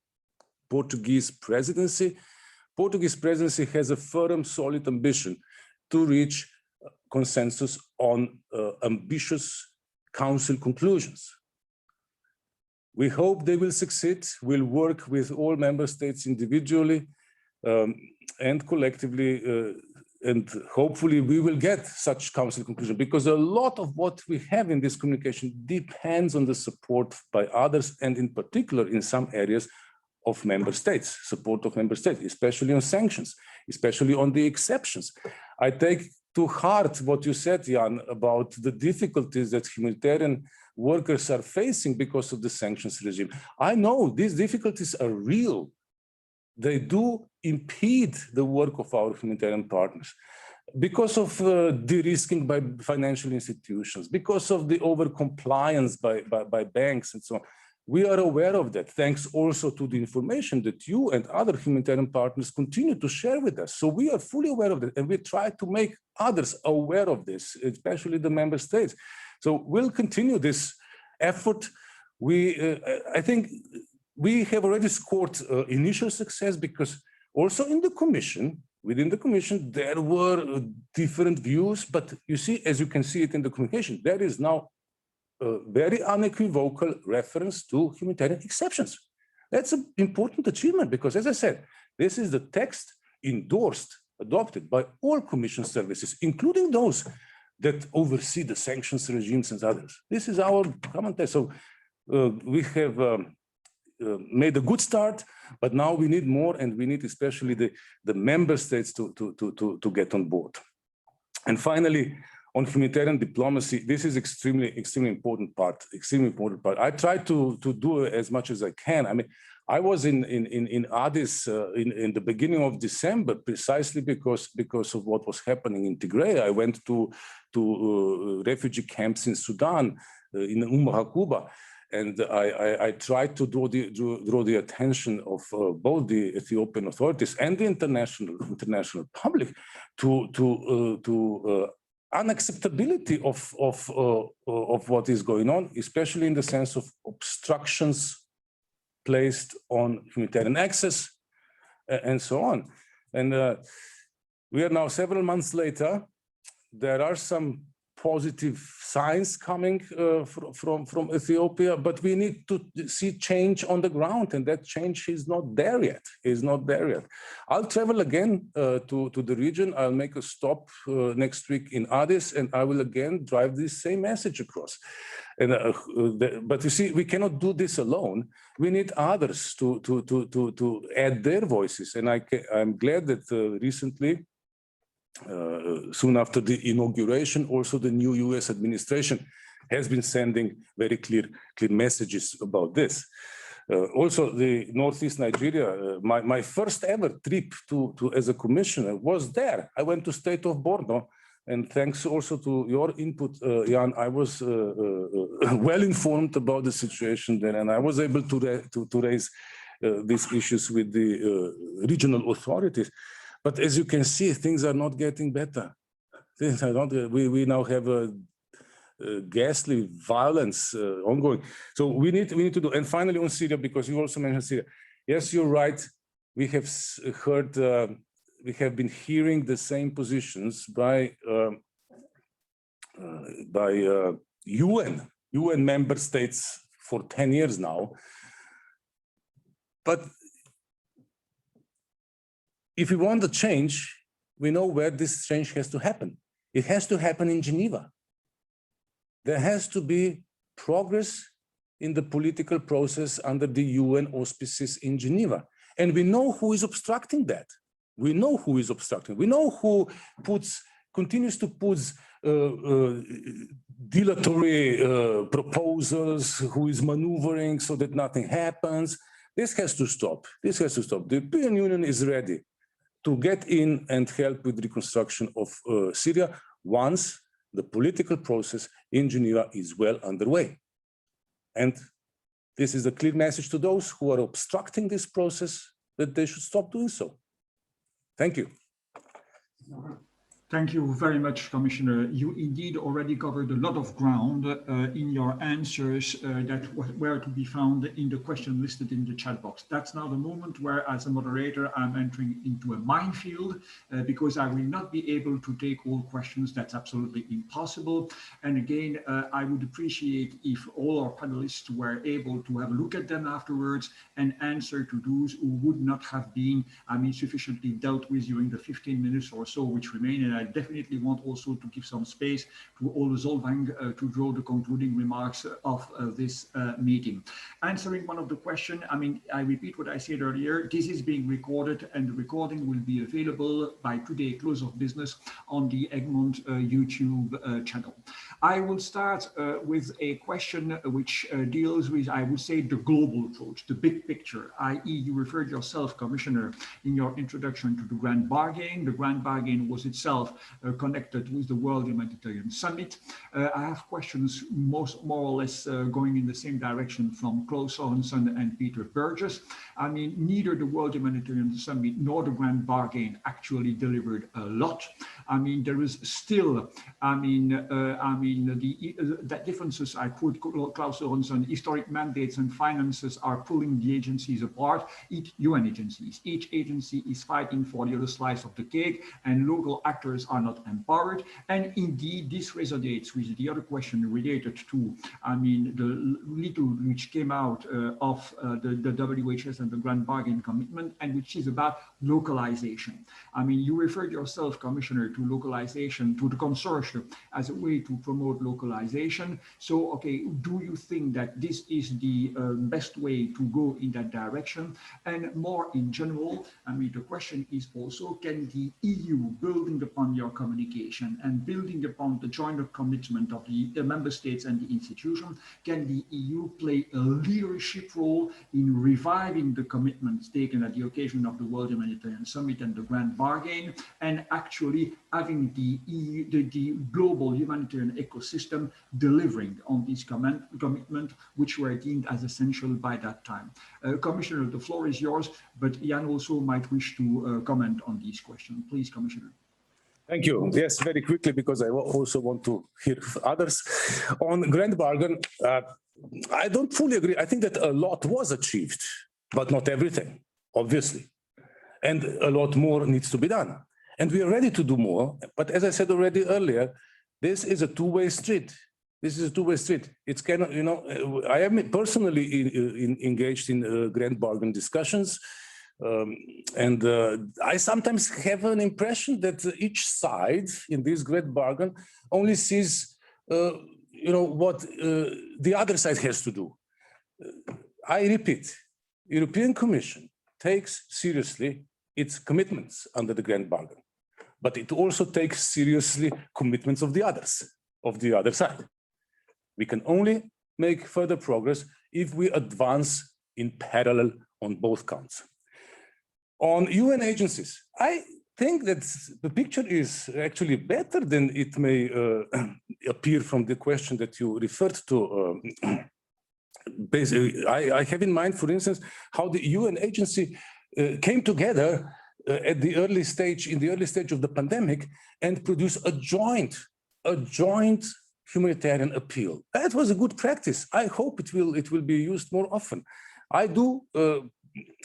Portuguese presidency. Portuguese presidency has a firm, solid ambition to reach consensus on ambitious council conclusions. We hope they will succeed. We'll work with all member states individually and collectively, and hopefully we will get such council conclusion, because a lot of what we have in this communication depends on the support by others, and in particular in some areas of member states, especially on sanctions, especially on the exceptions. I take to heart what you said, Jan, about the difficulties that humanitarian workers are facing because of the sanctions regime. I know these difficulties are real. They do impede the work of our humanitarian partners because of de-risking by financial institutions, because of the over-compliance by banks and so on. We are aware of that, thanks also to the information that you and other humanitarian partners continue to share with us. So we are fully aware of that, and we try to make others aware of this, especially the member states. So we'll continue this effort. I think we have already scored initial success because also in the Commission, within the Commission, there were different views, but you see, as you can see it in the communication, there is now a very unequivocal reference to humanitarian exceptions. That's an important achievement because, as I said, this is the text endorsed, adopted by all Commission services, including those that oversee the sanctions regimes and others. This is our common text. So we have made a good start, but now we need more, and we need especially the member states to get on board. And finally, on humanitarian diplomacy, this is extremely important part. I try to do as much as I can. I mean, I was in Addis in the beginning of December, precisely because of what was happening in Tigray. I went to refugee camps in Sudan, in Hakuba, and I tried to draw the attention of both the Ethiopian authorities and the international public to unacceptability of what is going on, especially in the sense of obstructions placed on humanitarian access and so on. And we are now several months later. There are some positive signs coming from Ethiopia, but we need to see change on the ground, and that change is not there yet. I'll travel again to the region. I'll make a stop next week in Addis, and I will again drive this same message across. And but you see, we cannot do this alone. We need others to add their voices, and I'm glad that recently, soon after the inauguration, also the new US administration has been sending very clear messages about this. Also, the Northeast Nigeria, my first ever trip to as a commissioner was there. I went to state of Borno, and thanks also to your input, Jan, I was well informed about the situation there, and I was able to raise these issues with the regional authorities. But as you can see, things are not getting better. Things are not. We now have a ghastly violence ongoing. So we need to do. And finally, on Syria, because you also mentioned Syria. Yes, you're right. We have heard. We have been hearing the same positions by UN member states for 10 years now. But if we want the change, we know where this change has to happen. It has to happen in Geneva. There has to be progress in the political process under the UN auspices in Geneva. And we know who is obstructing that. We know who is obstructing. We know who continues to put dilatory proposals, who is maneuvering so that nothing happens. This has to stop. This has to stop. The European Union is ready to get in and help with reconstruction of Syria once the political process in Geneva is well underway. And this is a clear message to those who are obstructing this process that they should stop doing so. Thank you. Thank you very much, Commissioner. You indeed already covered a lot of ground in your answers that were to be found in the question listed in the chat box. That's now the moment where, as a moderator, I'm entering into a minefield because I will not be able to take all questions. That's absolutely impossible. And again, I would appreciate if all our panelists were able to have a look at them afterwards and answer to those who would not have been, sufficiently dealt with during the 15 minutes or so which remain. And I definitely want also to give some space to Ole Zolvang to draw the concluding remarks of this meeting. Answering one of the questions, I mean, I repeat what I said earlier, this is being recorded and the recording will be available by today, close of business, on the Egmont YouTube channel. I will start with a question which deals with, I would say, the global approach, the big picture, i.e. you referred yourself, Commissioner, in your introduction to the Grand Bargain. The Grand Bargain was itself connected with the World Humanitarian Summit. I have questions more or less going in the same direction from Claude Sorensen and Peter Burgess. I mean, neither the World Humanitarian Summit nor the Grand Bargain actually delivered a lot. I mean, there is still, that differences, I quote Klaus Sorensen, historic mandates and finances are pulling the agencies apart, UN agencies. Each agency is fighting for the other slice of the cake and local actors are not empowered. And indeed, this resonates with the other question related to, I mean, the little which came out of the WHS and the Grand Bargain commitment, and which is about localization. I mean, you referred yourself, Commissioner, to localization, to the consortium as a way to promote localization. So, okay, do you think that this is the best way to go in that direction? And more in general, I mean, the question is also, can the EU, building upon your communication and building upon the joint commitment of the member states and the institution, can the EU play a leadership role in reviving the commitments taken at the occasion of the World Humanitarian Summit and the Grand Bargain, and actually having the EU, the global humanitarian ecosystem delivering on these commitments, which were deemed as essential by that time? Commissioner, the floor is yours, but Jan also might wish to comment on these questions. Please, Commissioner. Thank you. Yes, very quickly, because I also want to hear others. On Grand Bargain, I don't fully agree. I think that a lot was achieved, but not everything, obviously. And a lot more needs to be done. And we are ready to do more. But as I said already earlier, this is a two-way street. This is a two-way street. It's cannot, you know, I am personally engaged in Grand Bargain discussions. I sometimes have an impression that each side in this Grand Bargain only sees, you know, what the other side has to do. I repeat, European Commission takes seriously its commitments under the Grand Bargain, but it also takes seriously commitments of the other side. We can only make further progress if we advance in parallel on both counts. On UN agencies, I think that the picture is actually better than it may appear from the question that you referred to. Basically, I have in mind, for instance, how the UN agency came together at the early stage, in the early stage of the pandemic, and produced a joint humanitarian appeal. That was a good practice. I hope it will be used more often. I do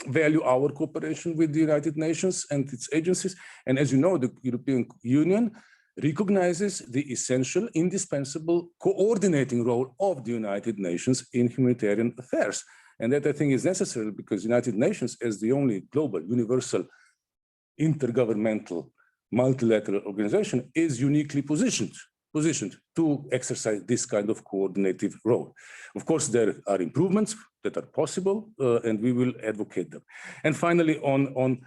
value our cooperation with the United Nations and its agencies. And as you know, the European Union recognizes the essential, indispensable coordinating role of the United Nations in humanitarian affairs. And that, I think, is necessary because the United Nations, as the only global, universal, intergovernmental, multilateral organization, is uniquely positioned to exercise this kind of coordinative role. Of course, there are improvements that are possible, and we will advocate them. And finally, on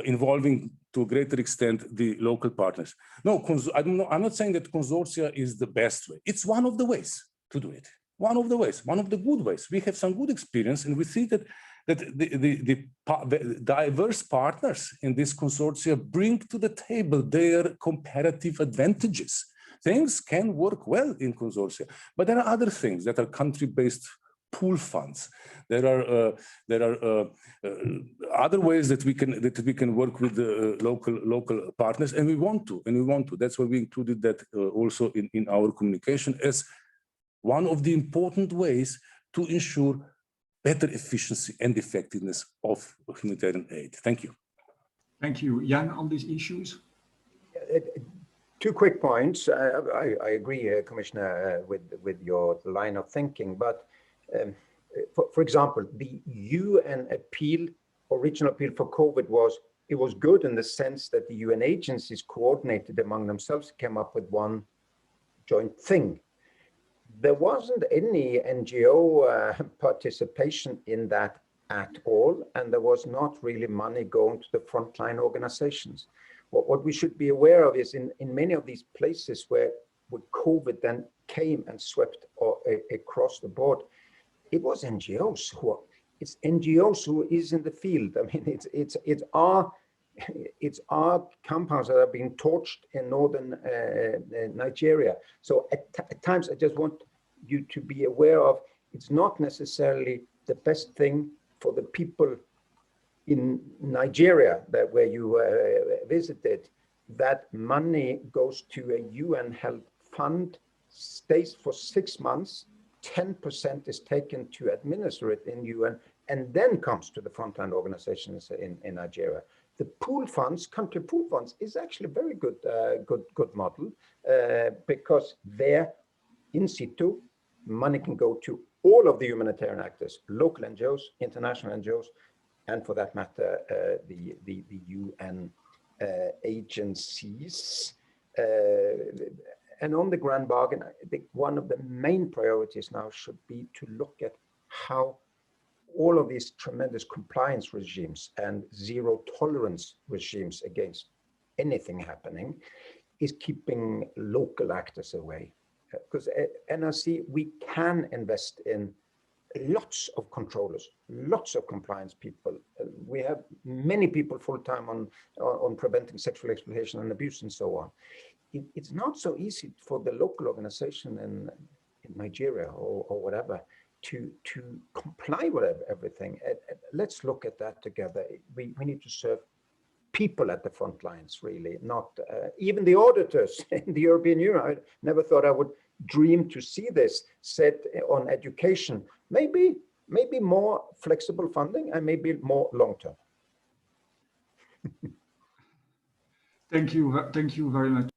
involving to a greater extent the local partners. No, I'm not saying that consortia is the best way. It's one of the ways to do it. One of the ways, one of the good ways. We have some good experience, and we see that the diverse partners in this consortia bring to the table their comparative advantages. Things can work well in consortia, but there are other things that are country-based pool funds. There are other ways that we can work with the local partners, and we want to. That's why we included that also in our communication as one of the important ways to ensure better efficiency and effectiveness of humanitarian aid. Thank you. Thank you. Jan, on these issues? Two quick points. I agree, Commissioner, with your line of thinking, but for example, the UN appeal, original appeal for COVID was it was good in the sense that the UN agencies coordinated among themselves, came up with one joint thing. There wasn't any NGO participation in that at all, and there was not really money going to the frontline organizations. What we should be aware of is in many of these places where COVID then came and swept across the board, it was NGOs it's NGOs who is in the field. I mean, it's our compounds that are being torched in northern Nigeria. So at times, I just want you to be aware of, it's not necessarily the best thing for the people in Nigeria where you visited. That money goes to a UN-held fund, stays for 6 months, 10% is taken to administer it in UN, and then comes to the frontline organizations in Nigeria. The pool funds, country pool funds, is actually a very good model because there, in situ, money can go to all of the humanitarian actors, local NGOs, international NGOs, and for that matter, the UN agencies. And on the grand bargain, I think one of the main priorities now should be to look at how all of these tremendous compliance regimes and zero tolerance regimes against anything happening is keeping local actors away. Because at NRC, we can invest in lots of controllers, lots of compliance people. We have many people full-time on preventing sexual exploitation and abuse and so on. It's not so easy for the local organization in Nigeria or whatever to comply with everything. Let's look at that together. We need to serve people at the front lines, really, not even the auditors in the European Union. I never thought I would dream to see this set on education. Maybe more flexible funding and maybe more long-term. Thank you very much.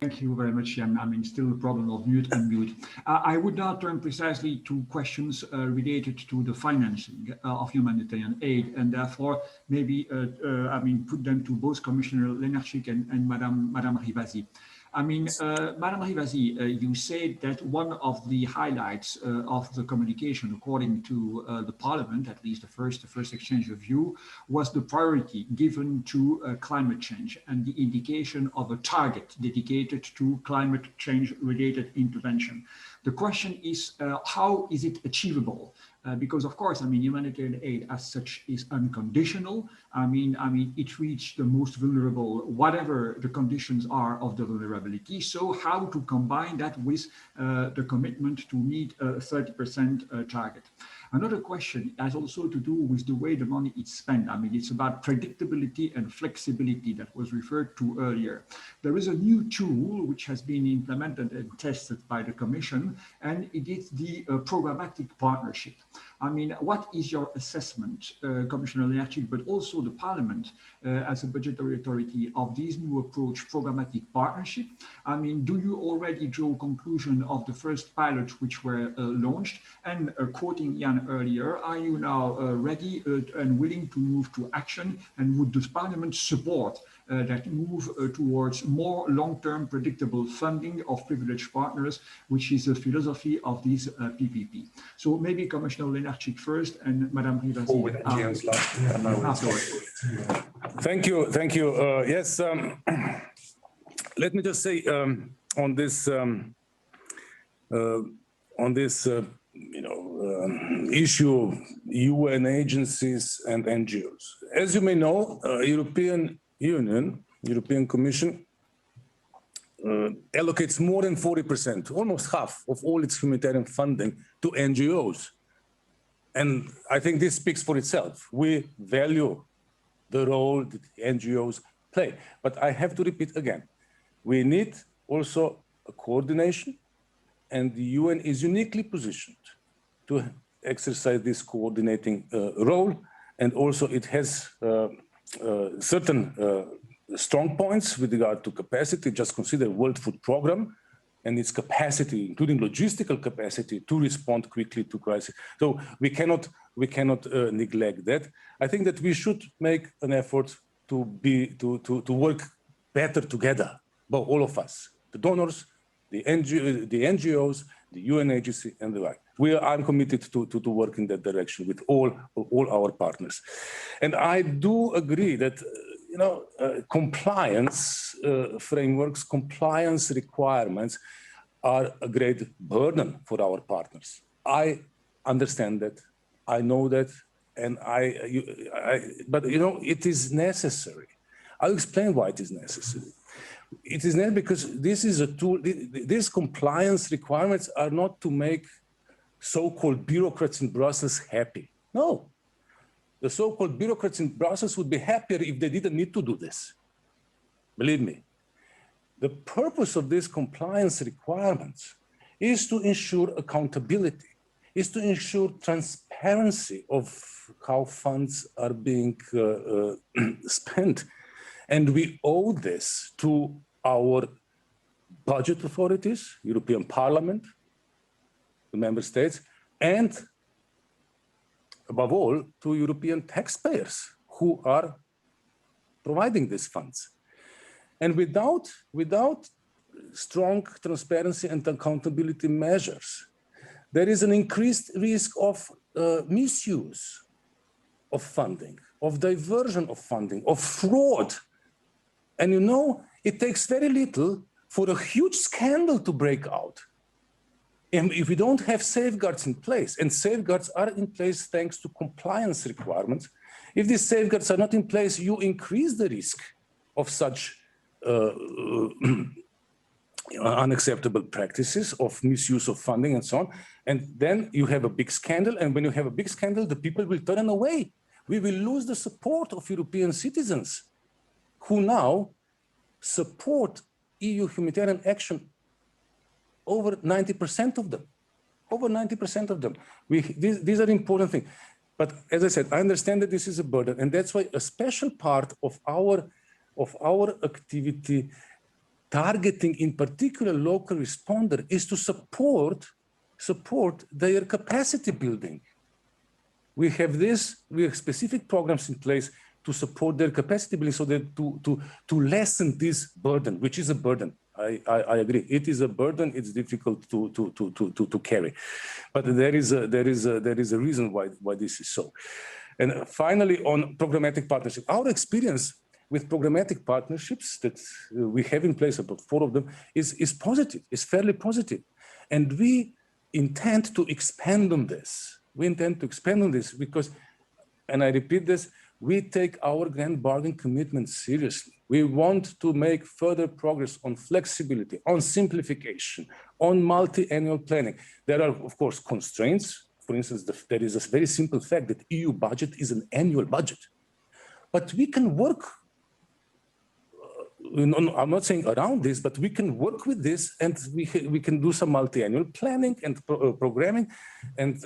Thank you very much, Jan. I mean, still a problem of mute and mute. I would now turn precisely to questions related to the financing of humanitarian aid, and therefore maybe put them to both Commissioner Lenarcic and Madame Rivasi. I mean, Madame Rivasi, you said that one of the highlights of the communication, according to the Parliament, at least the first exchange of view, was the priority given to climate change and the indication of a target dedicated to climate change-related intervention. The question is, how is it achievable? Because of course, I mean, humanitarian aid as such is unconditional. I mean, it reaches the most vulnerable, whatever the conditions are of the vulnerability. So how to combine that with the commitment to meet a 30% target? Another question has also to do with the way the money is spent. I mean, it's about predictability and flexibility that was referred to earlier. There is a new tool which has been implemented and tested by the Commission, and it is the Programmatic Partnership. I mean, what is your assessment, Commissioner Lenarcic, but also the Parliament as a budgetary authority of this new approach, Programmatic Partnership? I mean, do you already draw conclusion of the first pilots which were launched? And quoting Jan earlier, are you now ready and willing to move to action? And would this Parliament support that move towards more long-term predictable funding of privileged partners, which is the philosophy of this PPP? So maybe Commissioner Lenarcic first and Madame Rivasi afterwards. Thank you. Yes, let me just say on this issue of UN agencies and NGOs. As you may know, European Union, European Commission allocates more than 40%, almost half of all its humanitarian funding to NGOs. And I think this speaks for itself. We value the role that NGOs play. But I have to repeat again, we need also a coordination, and the UN is uniquely positioned to exercise this coordinating role. And also it has certain strong points with regard to capacity. Just consider World Food Programme, and its capacity, including logistical capacity, to respond quickly to crisis. So we cannot neglect that. I think that we should make an effort to work better together, but all of us, the donors, the NGOs, the UN agency, and the like. I'm committed to work in that direction with all our partners. And I do agree that compliance frameworks, compliance requirements are a great burden for our partners. I understand that, I know that, and but it is necessary. I'll explain why it is necessary. It is necessary because this is a tool. These compliance requirements are not to make so-called bureaucrats in Brussels happy. No. The so-called bureaucrats in Brussels would be happier if they didn't need to do this. Believe me. The purpose of these compliance requirements is to ensure accountability, is to ensure transparency of how funds are being spent. And we owe this to our budget authorities, European Parliament, the member states, and above all, to European taxpayers who are providing these funds. And without strong transparency and accountability measures, there is an increased risk of misuse of funding, of diversion of funding, of fraud. And it takes very little for a huge scandal to break out. And if we don't have safeguards in place, and safeguards are in place thanks to compliance requirements, if these safeguards are not in place, you increase the risk of such unacceptable practices, of misuse of funding and so on. And then you have a big scandal. And when you have a big scandal, the people will turn away. We will lose the support of European citizens who now support EU humanitarian action. Over 90% of them, over 90% of them. These are important things. But as I said, I understand that this is a burden, and that's why a special part of our activity, targeting in particular local responder, is to support their capacity building. We have specific programs in place to support their capacity building, so that to lessen this burden, which is a burden. I agree. It is a burden. It's difficult to carry, but there is a reason why this is so. And finally, on programmatic partnership, our experience with programmatic partnerships that we have in place, about 4 of them, is positive. Is fairly positive, and we intend to expand on this. We intend to expand on this because, and I repeat this, we take our grand bargain commitment seriously. We want to make further progress on flexibility, on simplification, on multi-annual planning. There are, of course, constraints. For instance, there is a very simple fact that EU budget is an annual budget. But we can work, I'm not saying around this, but we can work with this, and we can do some multi-annual planning and programming, and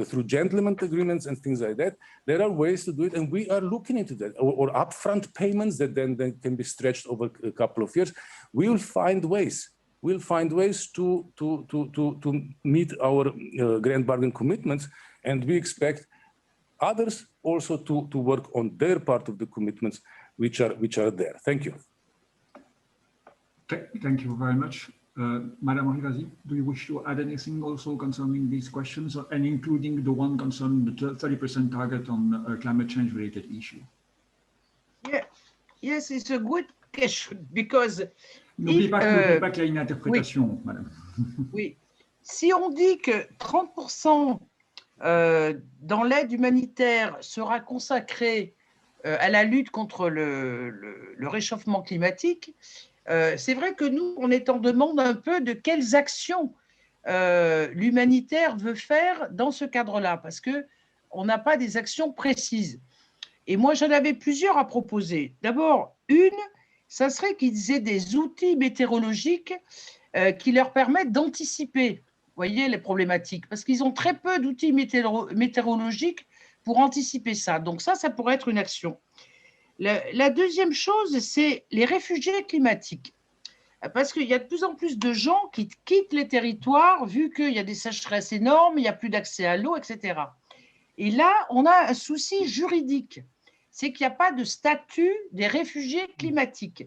through gentlemen agreements and things like that. There are ways to do it, and we are looking into that, or upfront payments that then can be stretched over a couple of years. We'll find ways. We'll find ways to meet our grand bargain commitments, and we expect others also to work on their part of the commitments which are there. Thank you. Thank you very much. Madam Rivasi, do you wish to add anything also concerning these questions, and including the one concerning the 30% target on climate change related issue? Yeah. Yes, it's a good question because... N'oubliez pas qu'il y a une interprétation, madame. Oui. Si on dit que 30% dans l'aide humanitaire sera consacré à la lutte contre le réchauffement climatique, c'est vrai que nous, on est en demande un peu de quelles actions l'humanitaire veut faire dans ce cadre-là, parce qu'on n'a pas des actions précises. Et moi, j'en avais plusieurs à proposer. D'abord, ça serait qu'ils aient des outils météorologiques qui leur permettent d'anticiper, voyez, les problématiques, parce qu'ils ont très peu d'outils météorologiques pour anticiper ça. Donc ça pourrait être une action. La deuxième chose, c'est les réfugiés climatiques. parce qu'il y a de plus en plus de gens qui quittent les territoires vu qu'il y a des sécheresses énormes, il n'y a plus d'accès à l'eau, etc. Et là, on a un souci juridique, c'est qu'il n'y a pas de statut des réfugiés climatiques.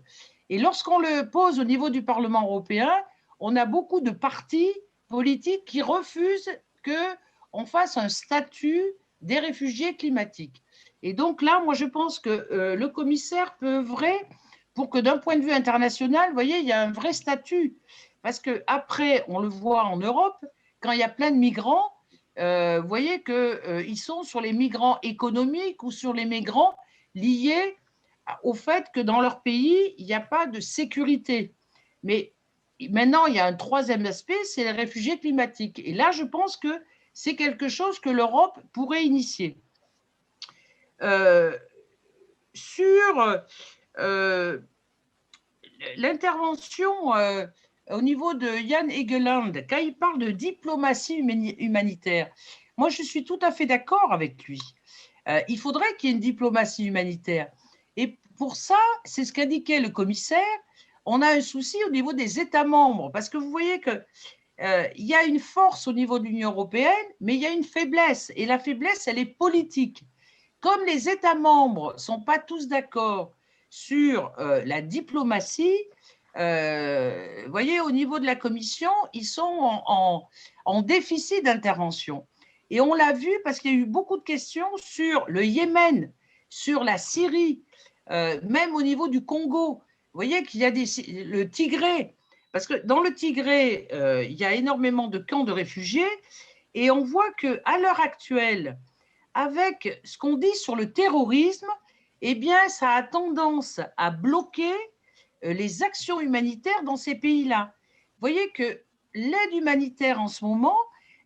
Et lorsqu'on le pose au niveau du Parlement européen, on a beaucoup de partis politiques qui refusent qu'on fasse un statut des réfugiés climatiques. Et donc là, moi, je pense que le commissaire peut œuvrer pour que d'un point de vue international, vous voyez, il y a un vrai statut. Parce qu'après, on le voit en Europe, quand il y a plein de migrants, vous voyez qu'ils sont sur les migrants économiques ou sur les migrants liés au fait que dans leur pays, il n'y a pas de sécurité. Mais maintenant, il y a un troisième aspect, c'est les réfugiés climatiques. Et là, je pense que c'est quelque chose que l'Europe pourrait initier. Sur l'intervention au niveau de Jan Egeland, quand il parle de diplomatie humanitaire, moi je suis tout à fait d'accord avec lui. Il faudrait qu'il y ait une diplomatie humanitaire. Et pour ça, c'est ce qu'indiquait le commissaire, on a un souci au niveau des États membres, parce que vous voyez qu'il y a une force au niveau de l'Union européenne, mais il y a une faiblesse, et la faiblesse, elle est politique. Comme les États membres ne sont pas tous d'accord sur la diplomatie, vous voyez, au niveau de la Commission, ils sont en déficit d'intervention. Et on l'a vu parce qu'il y a eu beaucoup de questions sur le Yémen, sur la Syrie, même au niveau du Congo. Vous voyez qu'il y a le Tigré, parce que dans le Tigré, il y a énormément de camps de réfugiés, et on voit qu'à l'heure actuelle, avec ce qu'on dit sur le terrorisme, eh bien, ça a tendance à bloquer les actions humanitaires dans ces pays-là. Vous voyez que l'aide humanitaire en ce moment,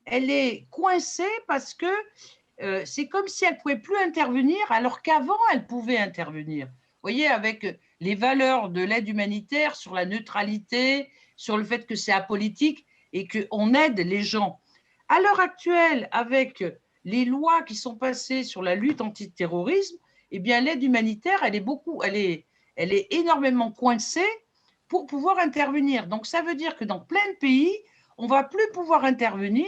elle est coincée parce que c'est comme si elle ne pouvait plus intervenir alors qu'avant, elle pouvait intervenir. Vous voyez, avec les valeurs de l'aide humanitaire sur la neutralité, sur le fait que c'est apolitique et qu'on aide les gens. À l'heure actuelle, avec les lois qui sont passées sur la lutte antiterrorisme, eh bien, l'aide humanitaire, elle est énormément coincée pour pouvoir intervenir. Donc, ça veut dire que dans plein de pays, on ne va plus pouvoir intervenir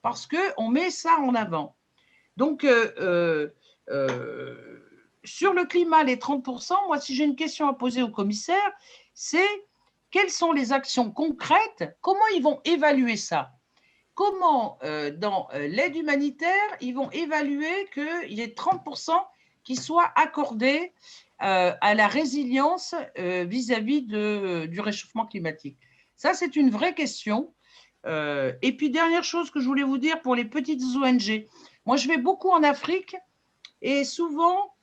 parce qu'on met ça en avant. Donc, sur le climat, les 30%, moi, si j'ai une question à poser au commissaire, c'est quelles sont les actions concrètes, comment ils vont évaluer ça? Comment, dans l'aide humanitaire, ils vont évaluer qu'il y ait 30% qui soient accordés à la résilience vis-à-vis du réchauffement climatique? Ça, c'est une vraie question. Et puis, dernière chose que je voulais vous dire pour les petites ONG. Moi, je vais beaucoup en Afrique et souvent,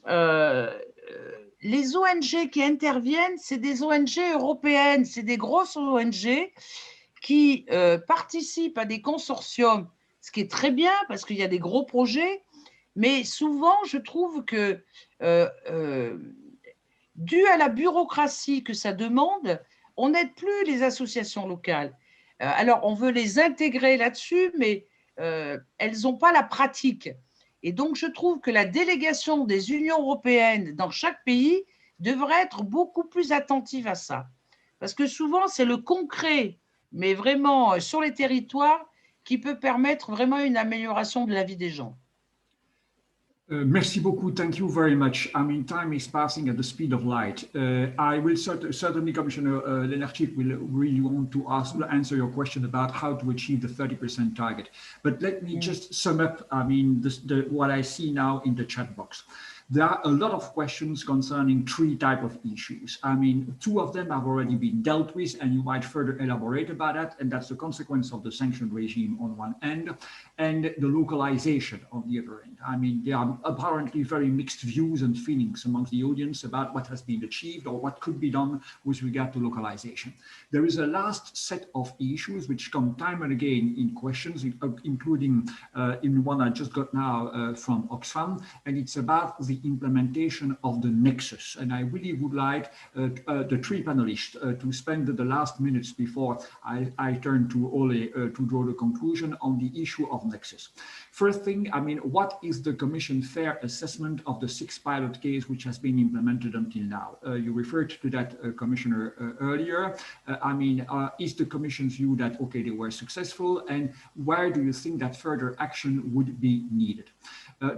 les ONG qui interviennent, c'est des ONG européennes, c'est des grosses ONG qui participent à des consortiums, ce qui est très bien parce qu'il y a des gros projets, mais souvent, je trouve que dû à la bureaucratie que ça demande, on n'aide plus les associations locales. Alors, on veut les intégrer là-dessus, mais elles n'ont pas la pratique. Et donc, je trouve que la délégation des unions européennes dans chaque pays devrait être beaucoup plus attentive à ça. Parce que souvent, c'est le concret, mais vraiment sur les territoires, qui peut permettre vraiment une amélioration de la vie des gens. Merci beaucoup. Thank you very much. I mean, time is passing at the speed of light. I will certainly, Commissioner Lenarcic will really want to answer your question about how to achieve the 30% target. But let me just sum up, I mean, what I see now in the chat box. There are a lot of questions concerning three types of issues. I mean, two of them have already been dealt with, and you might further elaborate about that, and that's the consequence of the sanction regime on one end, and the localization on the other end. I mean, there are apparently very mixed views and feelings amongst the audience about what has been achieved or what could be done with regard to localization. There is a last set of issues which come time and again in questions, including in one I just got now from Oxfam, and it's about the the implementation of the nexus. And I really would like the three panelists to spend the last minutes before I turn to Ole to draw the conclusion on the issue of nexus. First thing, I mean, what is the Commission's fair assessment of the 6 pilot case which has been implemented until now? You referred to that, Commissioner, earlier. I mean, is the Commission's view that, okay, they were successful, and where do you think that further action would be needed?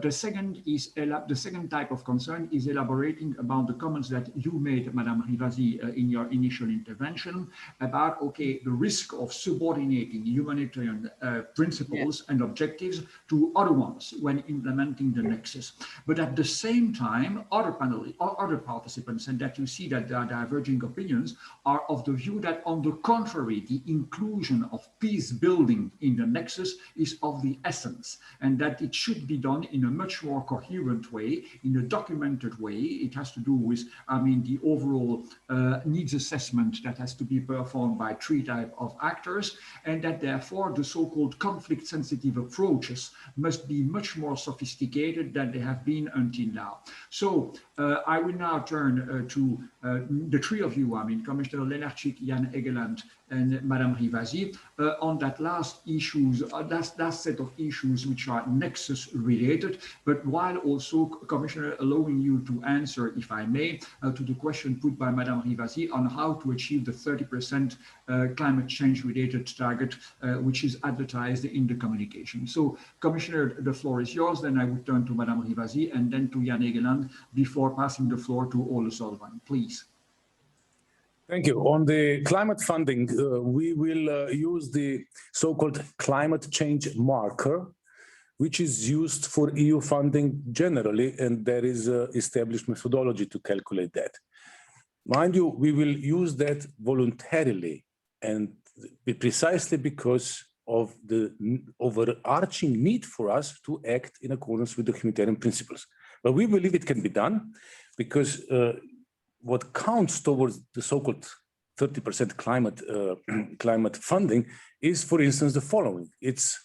The second type of concern is elaborating about the comments that you made, Madame Rivasi, in your initial intervention about, okay, the risk of subordinating humanitarian principles and objectives to other ones when implementing the nexus. But at the same time, other participants, and that you see that there are diverging opinions, are of the view that, on the contrary, the inclusion of peace building in the nexus is of the essence, and that it should be done in a much more coherent way, in a documented way. It has to do with, I mean, the overall needs assessment that has to be performed by 3 types of actors, and that therefore the so-called conflict-sensitive approaches must be much more sophisticated than they have been until now. So I will now turn to the 3 of you, I mean, Commissioner Lenarcic, Jan Egeland, and Madame Rivasi, on that last set of issues which are nexus related, but while also, Commissioner, allowing you to answer, if I may, to the question put by Madame Rivasi on how to achieve the 30% climate change related target, which is advertised in the communication. So, Commissioner, the floor is yours. Then I would turn to Madame Rivasi and then to Jan Egeland before passing the floor to Ole Solvan, please. Thank you. On the climate funding, we will use the so-called climate change marker, which is used for EU funding generally, and there is an established methodology to calculate that. Mind you, we will use that voluntarily, and precisely because of the overarching need for us to act in accordance with the humanitarian principles. But we believe it can be done because what counts towards the so-called 30% climate funding is, for instance, the following. It's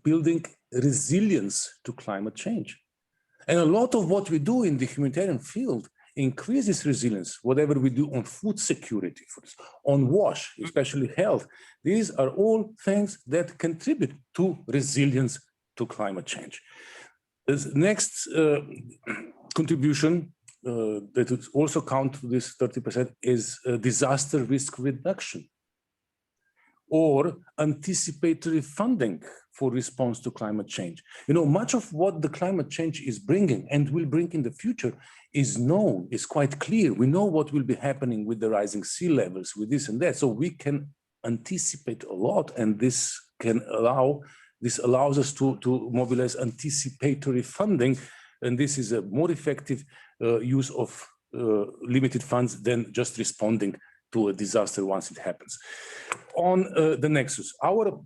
building resilience to climate change. And a lot of what we do in the humanitarian field increases resilience, whatever we do on food security, on WASH, especially health. These are all things that contribute to resilience to climate change. The next contribution that would also count to this 30% is disaster risk reduction or anticipatory funding for response to climate change. You know, much of what the climate change is bringing and will bring in the future is known, is quite clear. We know what will be happening with the rising sea levels, with this and that. So we can anticipate a lot, and this allows us to mobilize anticipatory funding. And this is a more effective use of limited funds than just responding to a disaster once it happens. On the nexus, our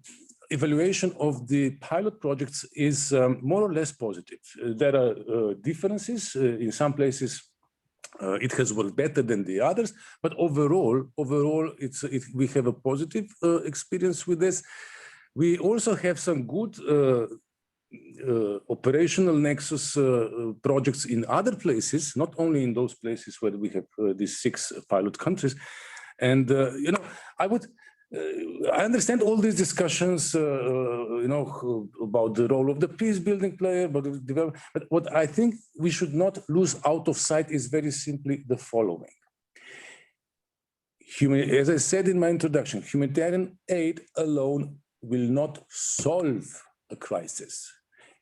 evaluation of the pilot projects is more or less positive. There are differences. In some places, it has worked better than the others, but overall, we have a positive experience with this. We also have some good operational nexus projects in other places, not only in those places where we have these 6 pilot countries. And you know, I understand all these discussions, you know, about the role of the peace-building player, but what I think we should not lose out of sight is very simply the following. As I said in my introduction, humanitarian aid alone will not solve a crisis.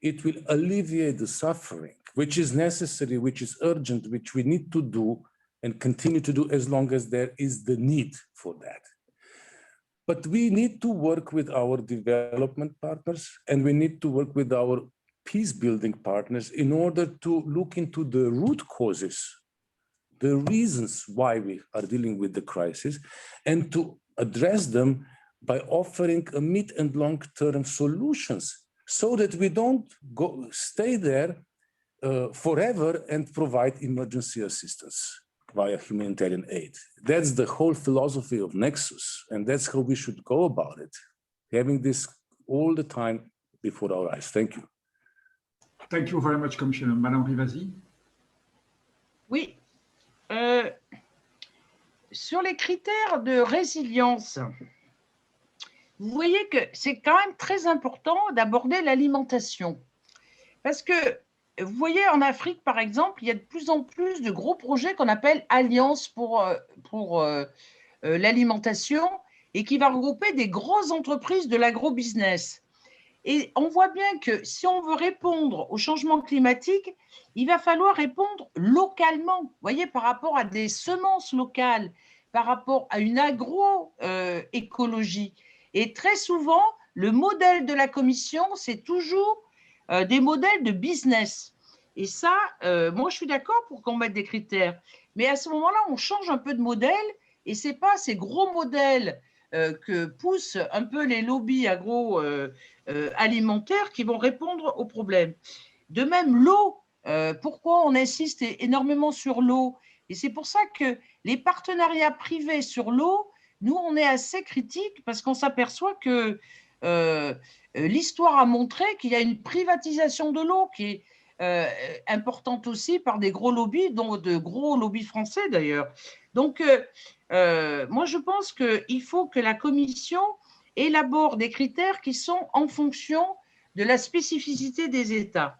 It will alleviate the suffering, which is necessary, which is urgent, which we need to do and continue to do as long as there is the need for that. But we need to work with our development partners, and we need to work with our peace-building partners in order to look into the root causes, the reasons why we are dealing with the crisis, and to address them by offering a mid and long-term solutions, so that we don't stay there forever and provide emergency assistance via humanitarian aid. That's the whole philosophy of Nexus, and that's how we should go about it, having this all the time before our eyes. Thank you. Thank you very much, Commissioner. Madame Rivasi. Oui. Sur les critères de résilience, vous voyez que c'est quand même très important d'aborder l'alimentation. Parce que, vous voyez, en Afrique, par exemple, il y a de plus en plus de gros projets qu'on appelle Alliance pour l'alimentation et qui va regrouper des grosses entreprises de l'agrobusiness. Et on voit bien que si on veut répondre au changement climatique, il va falloir répondre localement, vous voyez, par rapport à des semences locales, par rapport à une agroécologie. Et très souvent, le modèle de la Commission, c'est toujours des modèles de business. Et ça, moi, je suis d'accord pour qu'on mette des critères. Mais à ce moment-là, on change un peu de modèle et ce n'est pas ces gros modèles que poussent un peu les lobbies agroalimentaires qui vont répondre aux problèmes. De même, l'eau, pourquoi on insiste énormément sur l'eau? Et c'est pour ça que les partenariats privés sur l'eau, nous, on est assez critiques parce qu'on s'aperçoit que l'histoire a montré qu'il y a une privatisation de l'eau qui est importante aussi par des gros lobbies, dont de gros lobbies français d'ailleurs. Donc, moi, je pense qu'il faut que la Commission élabore des critères qui sont en fonction de la spécificité des États.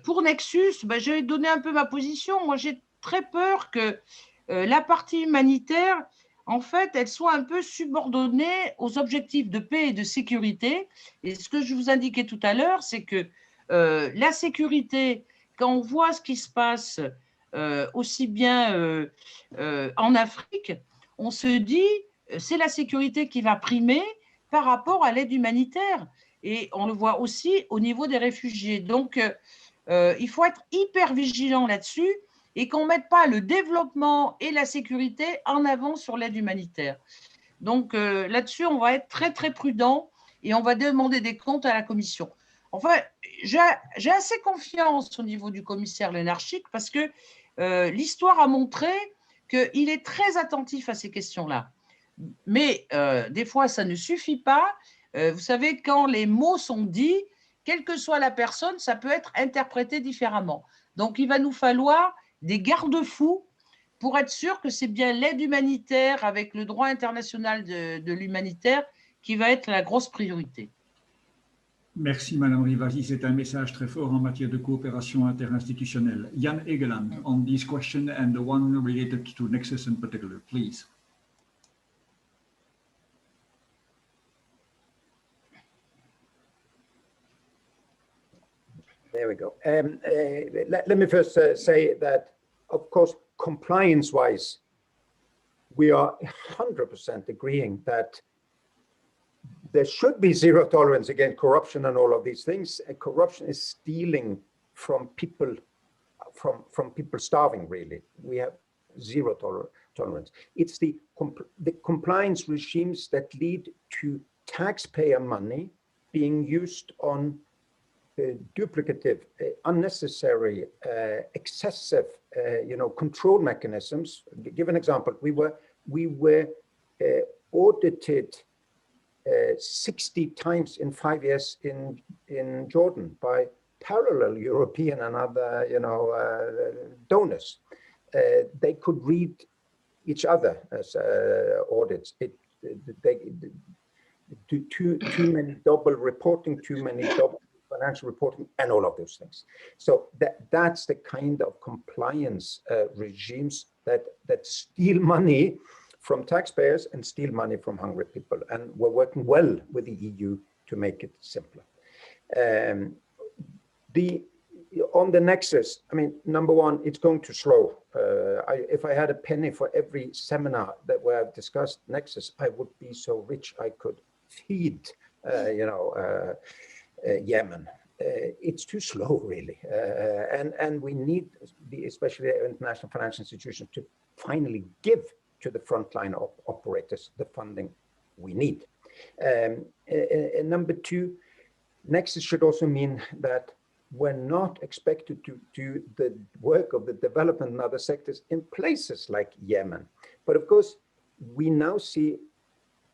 Pour Nexus, je vais donner un peu ma position. Moi, j'ai très peur que la partie humanitaire, en fait, elle soit un peu subordonnée aux objectifs de paix et de sécurité. Et ce que je vous indiquais tout à l'heure, c'est que la sécurité, quand on voit ce qui se passe aussi bien en Afrique, on se dit c'est la sécurité qui va primer par rapport à l'aide humanitaire. Et on le voit aussi au niveau des réfugiés. Donc, il faut être hyper vigilant là-dessus et qu'on ne mette pas le développement et la sécurité en avant sur l'aide humanitaire. Donc, là-dessus, on va être très, très prudent et on va demander des comptes à la Commission. Enfin, j'ai assez confiance au niveau du commissaire Lenarcic parce que l'histoire a montré qu'il est très attentif à ces questions-là. Mais des fois, ça ne suffit pas. Vous savez, quand les mots sont dits, quelle que soit la personne, ça peut être interprété différemment. Donc, il va nous falloir des garde-fous pour être sûr que c'est bien l'aide humanitaire avec le droit international de l'humanitaire qui va être la grosse priorité. Merci, Madame Rivasi. C'est un message très fort en matière de coopération interinstitutionnelle. Jan Egeland, on this question and the one related to Nexus in particular, please. There we go. Let me first say that, of course, compliance-wise, we are 100% agreeing that there should be zero tolerance against corruption and all of these things. Corruption is stealing from people, from people starving, really. We have zero tolerance. It's the compliance regimes that lead to taxpayer money being used on duplicative, unnecessary, excessive, control mechanisms. Give an example. We were audited 60 times in 5 years in Jordan by parallel European and other, donors. They could read each other as audits. Too many double reporting, too many double financial reporting, and all of those things. So that's the kind of compliance regimes that steal money from taxpayers and steal money from hungry people. And we're working well with the EU to make it simpler. On the Nexus, I mean, number one, it's going too slow. If I had a penny for every seminar that we have discussed Nexus, I would be so rich I could feed, Yemen. It's too slow, really. And we need, especially international financial institutions, to finally give to the frontline operators the funding we need. And number two, Nexus should also mean that we're not expected to do the work of the development in other sectors in places like Yemen. But of course, we now see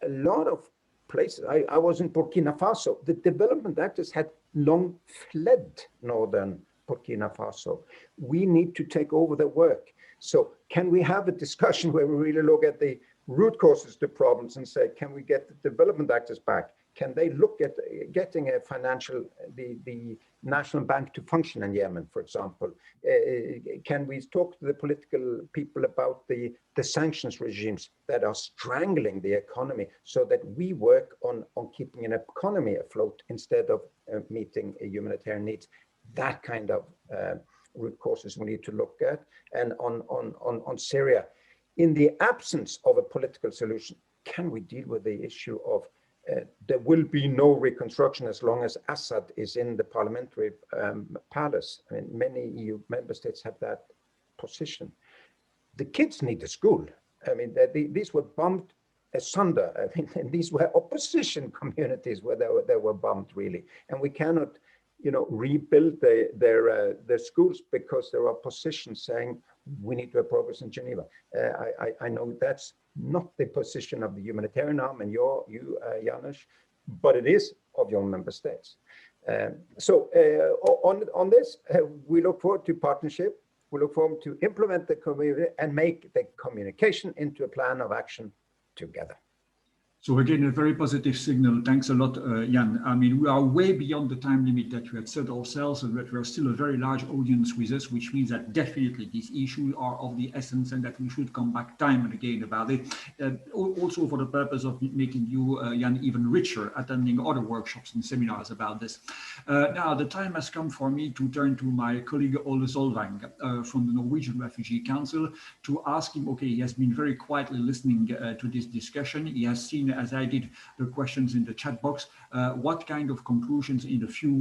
a lot of places. I was in Burkina Faso. The development actors had long fled northern Burkina Faso. We need to take over the work. So can we have a discussion where we really look at the root causes to problems and say, can we get the development actors back? Can they look at getting a financial, the national bank to function in Yemen, for example? Can we talk to the political people about the sanctions regimes that are strangling the economy so that we work on keeping an economy afloat instead of meeting humanitarian needs? That kind of root causes we need to look at. And on Syria, in the absence of a political solution, can we deal with the issue of there will be no reconstruction as long as Assad is in the parliamentary palace? I mean, many EU member states have that position. The kids need a school. I mean, these were bombed asunder. I mean, and these were opposition communities where they were bombed, really. And we cannot, you know, rebuild their schools because there are positions saying we need to have progress in Geneva. I know that's not the position of the humanitarian arm and you, Janez, but it is of your member states. So on this, we look forward to partnership. We look forward to implement the community and make the communication into a plan of action together. So again, a very positive signal. Thanks a lot, Jan. I mean, we are way beyond the time limit that we had set ourselves, and that we are still a very large audience with us, which means that definitely these issues are of the essence and that we should come back time and again about it. Also for the purpose of making you, Jan, even richer, attending other workshops and seminars about this. Now, the time has come for me to turn to my colleague Ole Solvang from the Norwegian Refugee Council to ask him, okay, he has been very quietly listening to this discussion. He has seen, as I did, the questions in the chat box. What kind of conclusions in a few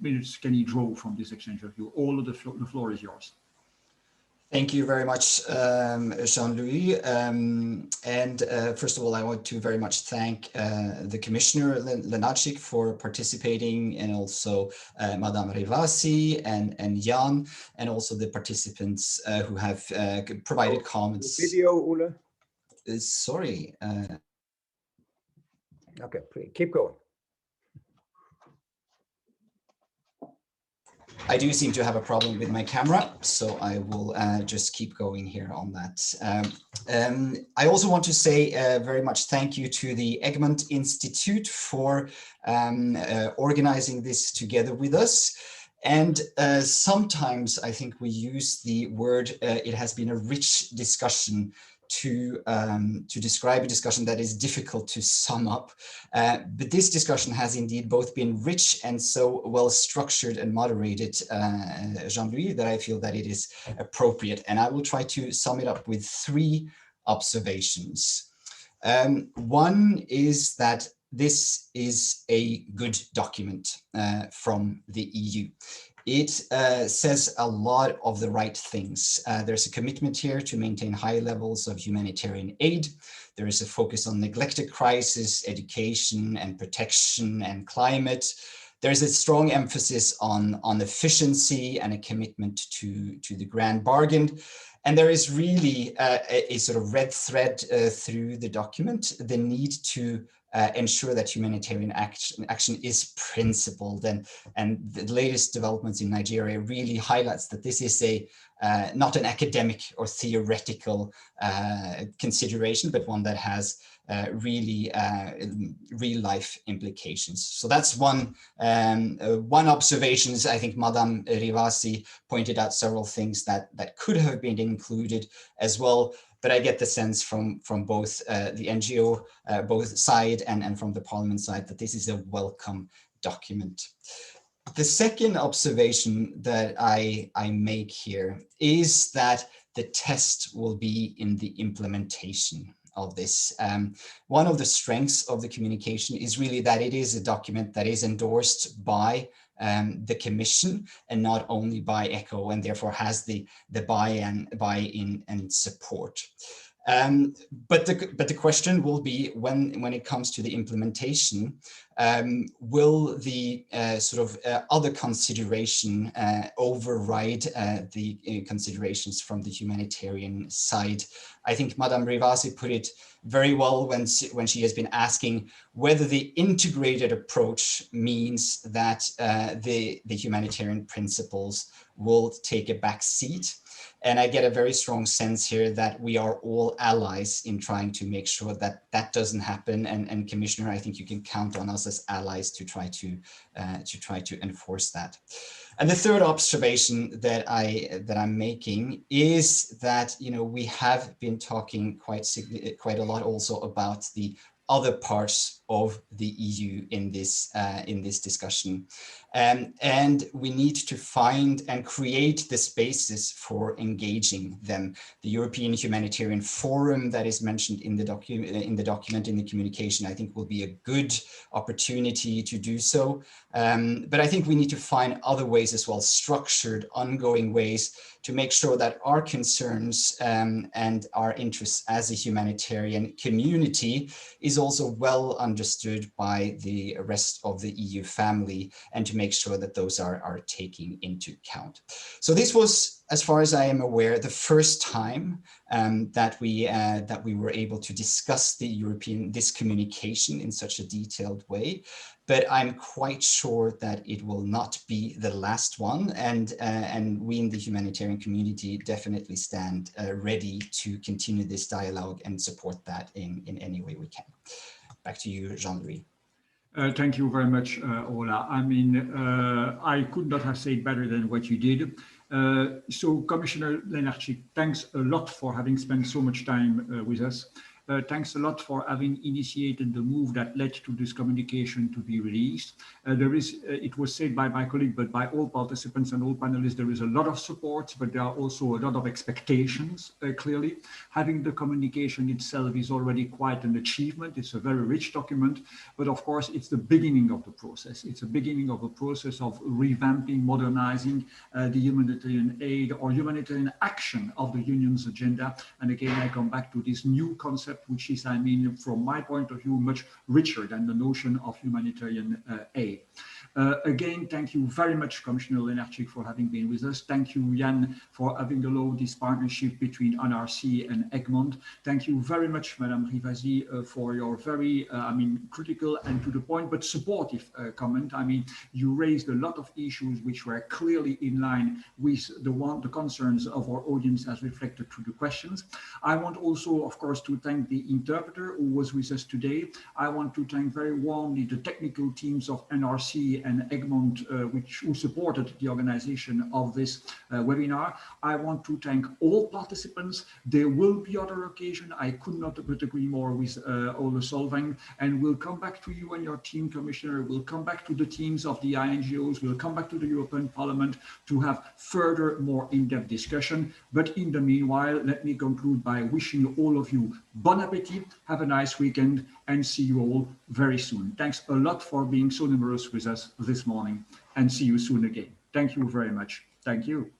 minutes can he draw from this exchange of view? All of the floor is yours. Thank you very much, Jean-Louis. First of all, I want to very much thank the Commissioner Lenarcic for participating, and also Madame Rivasi and Jan, and also the participants who have provided comments. Video, Ole. Sorry. Okay, please keep going. I do seem to have a problem with my camera, so I will just keep going here on that. I also want to say very much thank you to the Egmont Institute for organizing this together with us. And sometimes I think we use the word, it has been a rich discussion to describe a discussion that is difficult to sum up. But this discussion has indeed both been rich and so well structured and moderated, Jean-Louis, that I feel that it is appropriate. And I will try to sum it up with 3 observations. One is that this is a good document from the EU. It says a lot of the right things. There's a commitment here to maintain high levels of humanitarian aid. There is a focus on neglected crisis, education and protection and climate. There's a strong emphasis on efficiency and a commitment to the grand bargain. And there is really a sort of red thread through the document, the need to ensure that humanitarian action is principled, and the latest developments in Nigeria really highlights that this is not an academic or theoretical consideration, but one that has really real life implications. So that's one observation. I think Madame Rivasi pointed out several things that could have been included as well. But I get the sense from both the NGO, both side and from the Parliament side, that this is a welcome document. The second observation that I make here is that the test will be in the implementation of this. One of the strengths of the communication is really that it is a document that is endorsed by the Commission and not only by ECHO, and therefore has the buy-in and support. But the question will be when it comes to the implementation, will the other consideration override the considerations from the humanitarian side? I think Madame Rivasi put it very well when she has been asking whether the integrated approach means that the humanitarian principles will take a back seat. And I get a very strong sense here that we are all allies in trying to make sure that that doesn't happen. And Commissioner, I think you can count on us as allies to try to enforce that. And the third observation that I'm making is that, you know, we have been talking quite a lot also about the other parts of the EU in this discussion. And we need to find and create the spaces for engaging them. The European Humanitarian Forum that is mentioned in the document, in the communication, I think will be a good opportunity to do so. But I think we need to find other ways as well, structured, ongoing ways to make sure that our concerns and our interests as a humanitarian community is also well understood by the rest of the EU family, and to make sure that those are taken into account. So this was, as far as I am aware, the first time that we were able to discuss this communication in such a detailed way. But I'm quite sure that it will not be the last one, and we in the humanitarian community definitely stand ready to continue this dialogue and support that in any way we can. Back to you, Jean-Louis. Thank you very much, Ola. I mean, I could not have said better than what you did. So Commissioner Lenarcic, thanks a lot for having spent so much time with us. Thanks a lot for having initiated the move that led to this communication to be released. It was said by my colleague, but by all participants and all panelists, there is a lot of support, but there are also a lot of expectations, clearly. Having the communication itself is already quite an achievement. It's a very rich document, but of course, it's the beginning of the process. It's a beginning of a process of revamping, modernizing the humanitarian aid or humanitarian action of the Union's agenda. And again, I come back to this new concept, which is, I mean, from my point of view, much richer than the notion of humanitarian aid. Again, thank you very much, Commissioner Lenarcic, for having been with us. Thank you, Jan, for having allowed this partnership between Unrc and Egmont. Thank you very much, Madame Rivasi, for your very, critical and to the point, but supportive comment. I mean, you raised a lot of issues which were clearly in line with the concerns of our audience as reflected through the questions. I want also, of course, to thank the interpreter who was with us today. I want to thank very warmly the technical teams of NRC and Egmont, who supported the organization of this webinar. I want to thank all participants. There will be other occasions. I could not but agree more with Ole Solvang, and we'll come back to you and your team, Commissioner. We'll come back to the teams of the INGOs. We'll come back to the European Parliament to have further, more in-depth discussion. But in the meanwhile, let me conclude by wishing all of you bon appetit, have a nice weekend, and see you all very soon. Thanks a lot for being so numerous with us this morning, and see you soon again. Thank you very much. Thank you.